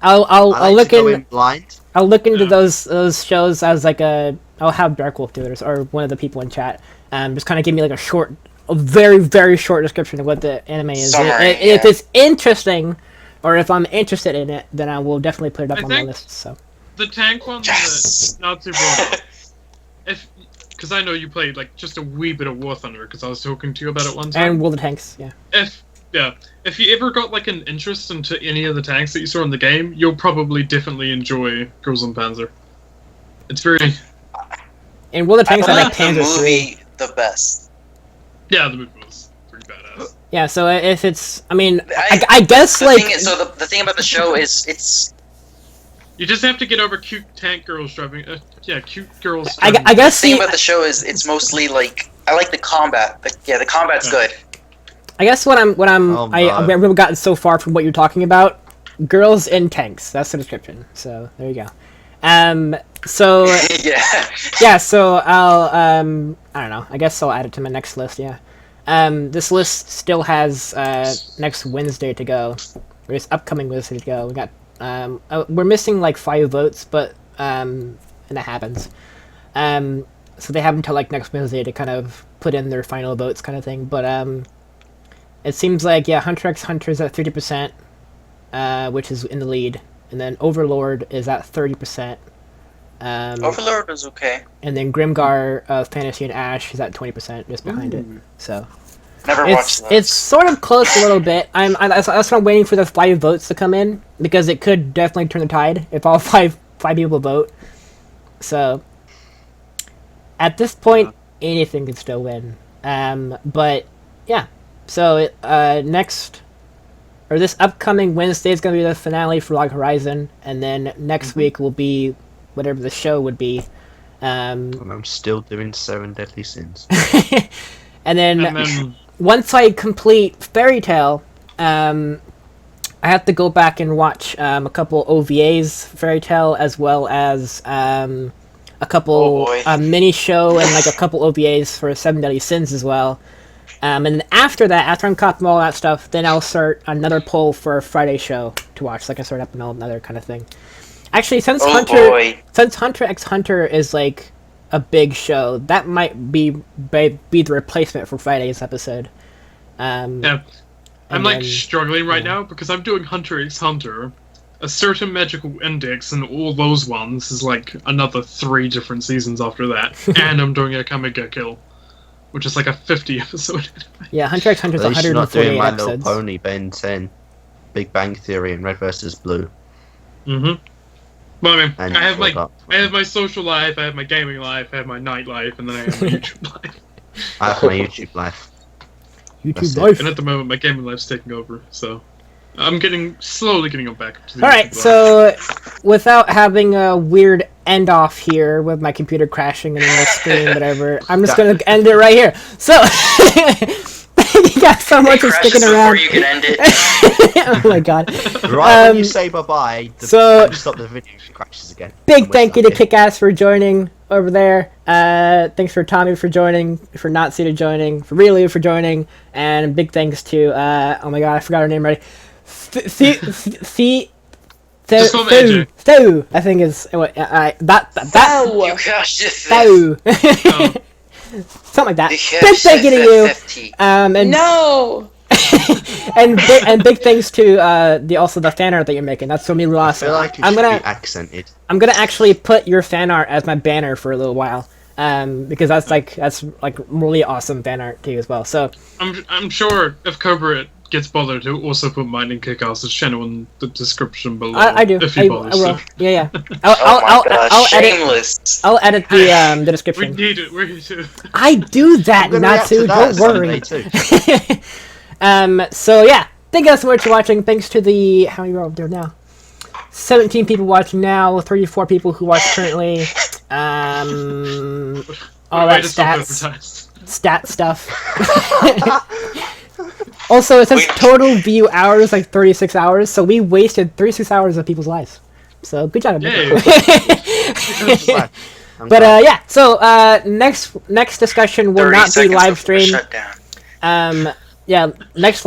I'll look into those shows as like I'll have Darkwolf do it or one of the people in chat, just kind of give me like a very very short description of what the anime is. If it's interesting, or if I'm interested in it, then I will definitely put it up on the list. So. The tank one that Natsu brought up, because I know you played like just a wee bit of War Thunder, because I was talking to you about it one time. And World of Tanks, yeah. If you ever got like an interest into any of the tanks that you saw in the game, you'll probably definitely enjoy Girls on Panzer. It's very. In World of Tanks, I like Panzer the movie the best. Yeah, the movie was pretty badass. Yeah, so if it's, I mean, I guess like. The thing about the show is it's. You just have to get over cute tank girls driving. Cute girls. I guess the thing about the show is it's mostly like I like the combat. The combat's good. I guess I've really gotten so far from what you're talking about. Girls in tanks. That's the description. So there you go. So So I'll I don't know. I guess I'll add it to my next list. Yeah. This list still has next Wednesday to go. Or this upcoming Wednesday to go. We got. We're missing like 5 votes, but and that happens. So they have until like next Wednesday to kind of put in their final votes, kind of thing. But it seems like Hunter x Hunter is at 30%, which is in the lead, and then Overlord is at 30%. Overlord is okay. And then Grimgar, Fantasy and Ash is at 20%, just behind it. So. Never watched those. It's sort of close a little bit. That's why I'm waiting for the 5 votes to come in, because it could definitely turn the tide if all five people vote. So at this point, anything can still win. But yeah. So this upcoming Wednesday is going to be the finale for Log Horizon, and then next week will be whatever the show would be. And I'm still doing 7 Deadly Sins. and then once I complete Fairy Tail, I have to go back and watch a couple OVAs for Fairy Tail, as well as a couple mini show and like a couple OVAs for 7 Deadly Sins as well. And then after I'm caught from all that stuff, then I'll start another poll for a Friday show to watch, like I start up another kind of thing. Actually, since Hunter x Hunter is like a big show, that might be the replacement for Friday's episode. I'm like struggling right now because I'm doing Hunter x Hunter, a certain magical index and all those ones is like another 3 different seasons after that. And I'm doing a Kamiga Kill, which is like a 50 episode. Yeah, Hunter x Hunter's At least you're not doing 148 My episodes. Little Pony, Ben 10, Big Bang Theory, and Red vs. Blue. Mm-hmm. Well, I mean, And I have Up. my social life, I have my gaming life, I have my night life, and then I have my YouTube life. I have my YouTube life. YouTube That's it. life. And at the moment, my gaming life's taking over, so I'm slowly getting back to the All right, YouTube life. so without having a weird end off here with my computer crashing and then the screen, whatever, I'm just gonna end it right here. So, thank you guys so much for sticking around. Before you can end it. Oh my god. Right when you say bye-bye, so- stop the video if it crashes again. Big thank you to Kickass for joining over there. Thanks for Tommy for joining, for Natsu to joining, for Relu for joining, and big thanks to oh my god, I forgot her name already. Just call me AJ. Theo, I think is what that You crashed it. Theo. Something like that. Big thank you to you. And No! and big thanks to the fan art that you're making. That's so me I feel like it I'm should gonna be accented. I'm gonna actually put your fan art as my banner for a little while. Because that's really awesome fan art too as well. So I'm sure if Cobra gets bothered to also put mine in Kickass's channel in the description below. I do. If he bothers I will. to. Yeah. Gosh, shameless. I'll edit the We description. need it. We need to. I do that, I'm gonna react to Natsu. that Don't worry. someday too. So yeah, thank you guys so much for watching. Thanks to the how many are up there now? 17 people watching now. 34 people who watch currently. All that stat stuff. Also, it says total view hours like 36 hours. So we wasted 36 hours of people's lives. So good job. But yeah. So next discussion will not be live streamed. Yeah, next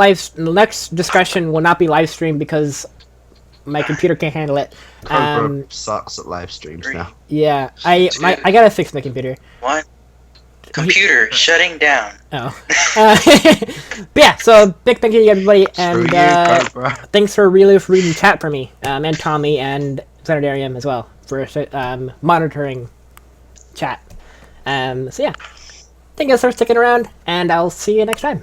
discussion will not be live streamed because my computer can't handle it. Cobra sucks at live streams now. Yeah, I gotta fix my computer. What? Computer shutting down. Oh. But yeah, so big thank you to everybody, and thanks for reading chat for me, and Tommy and Zanadarium as well for monitoring chat. So yeah, thank you guys for sticking around, and I'll see you next time.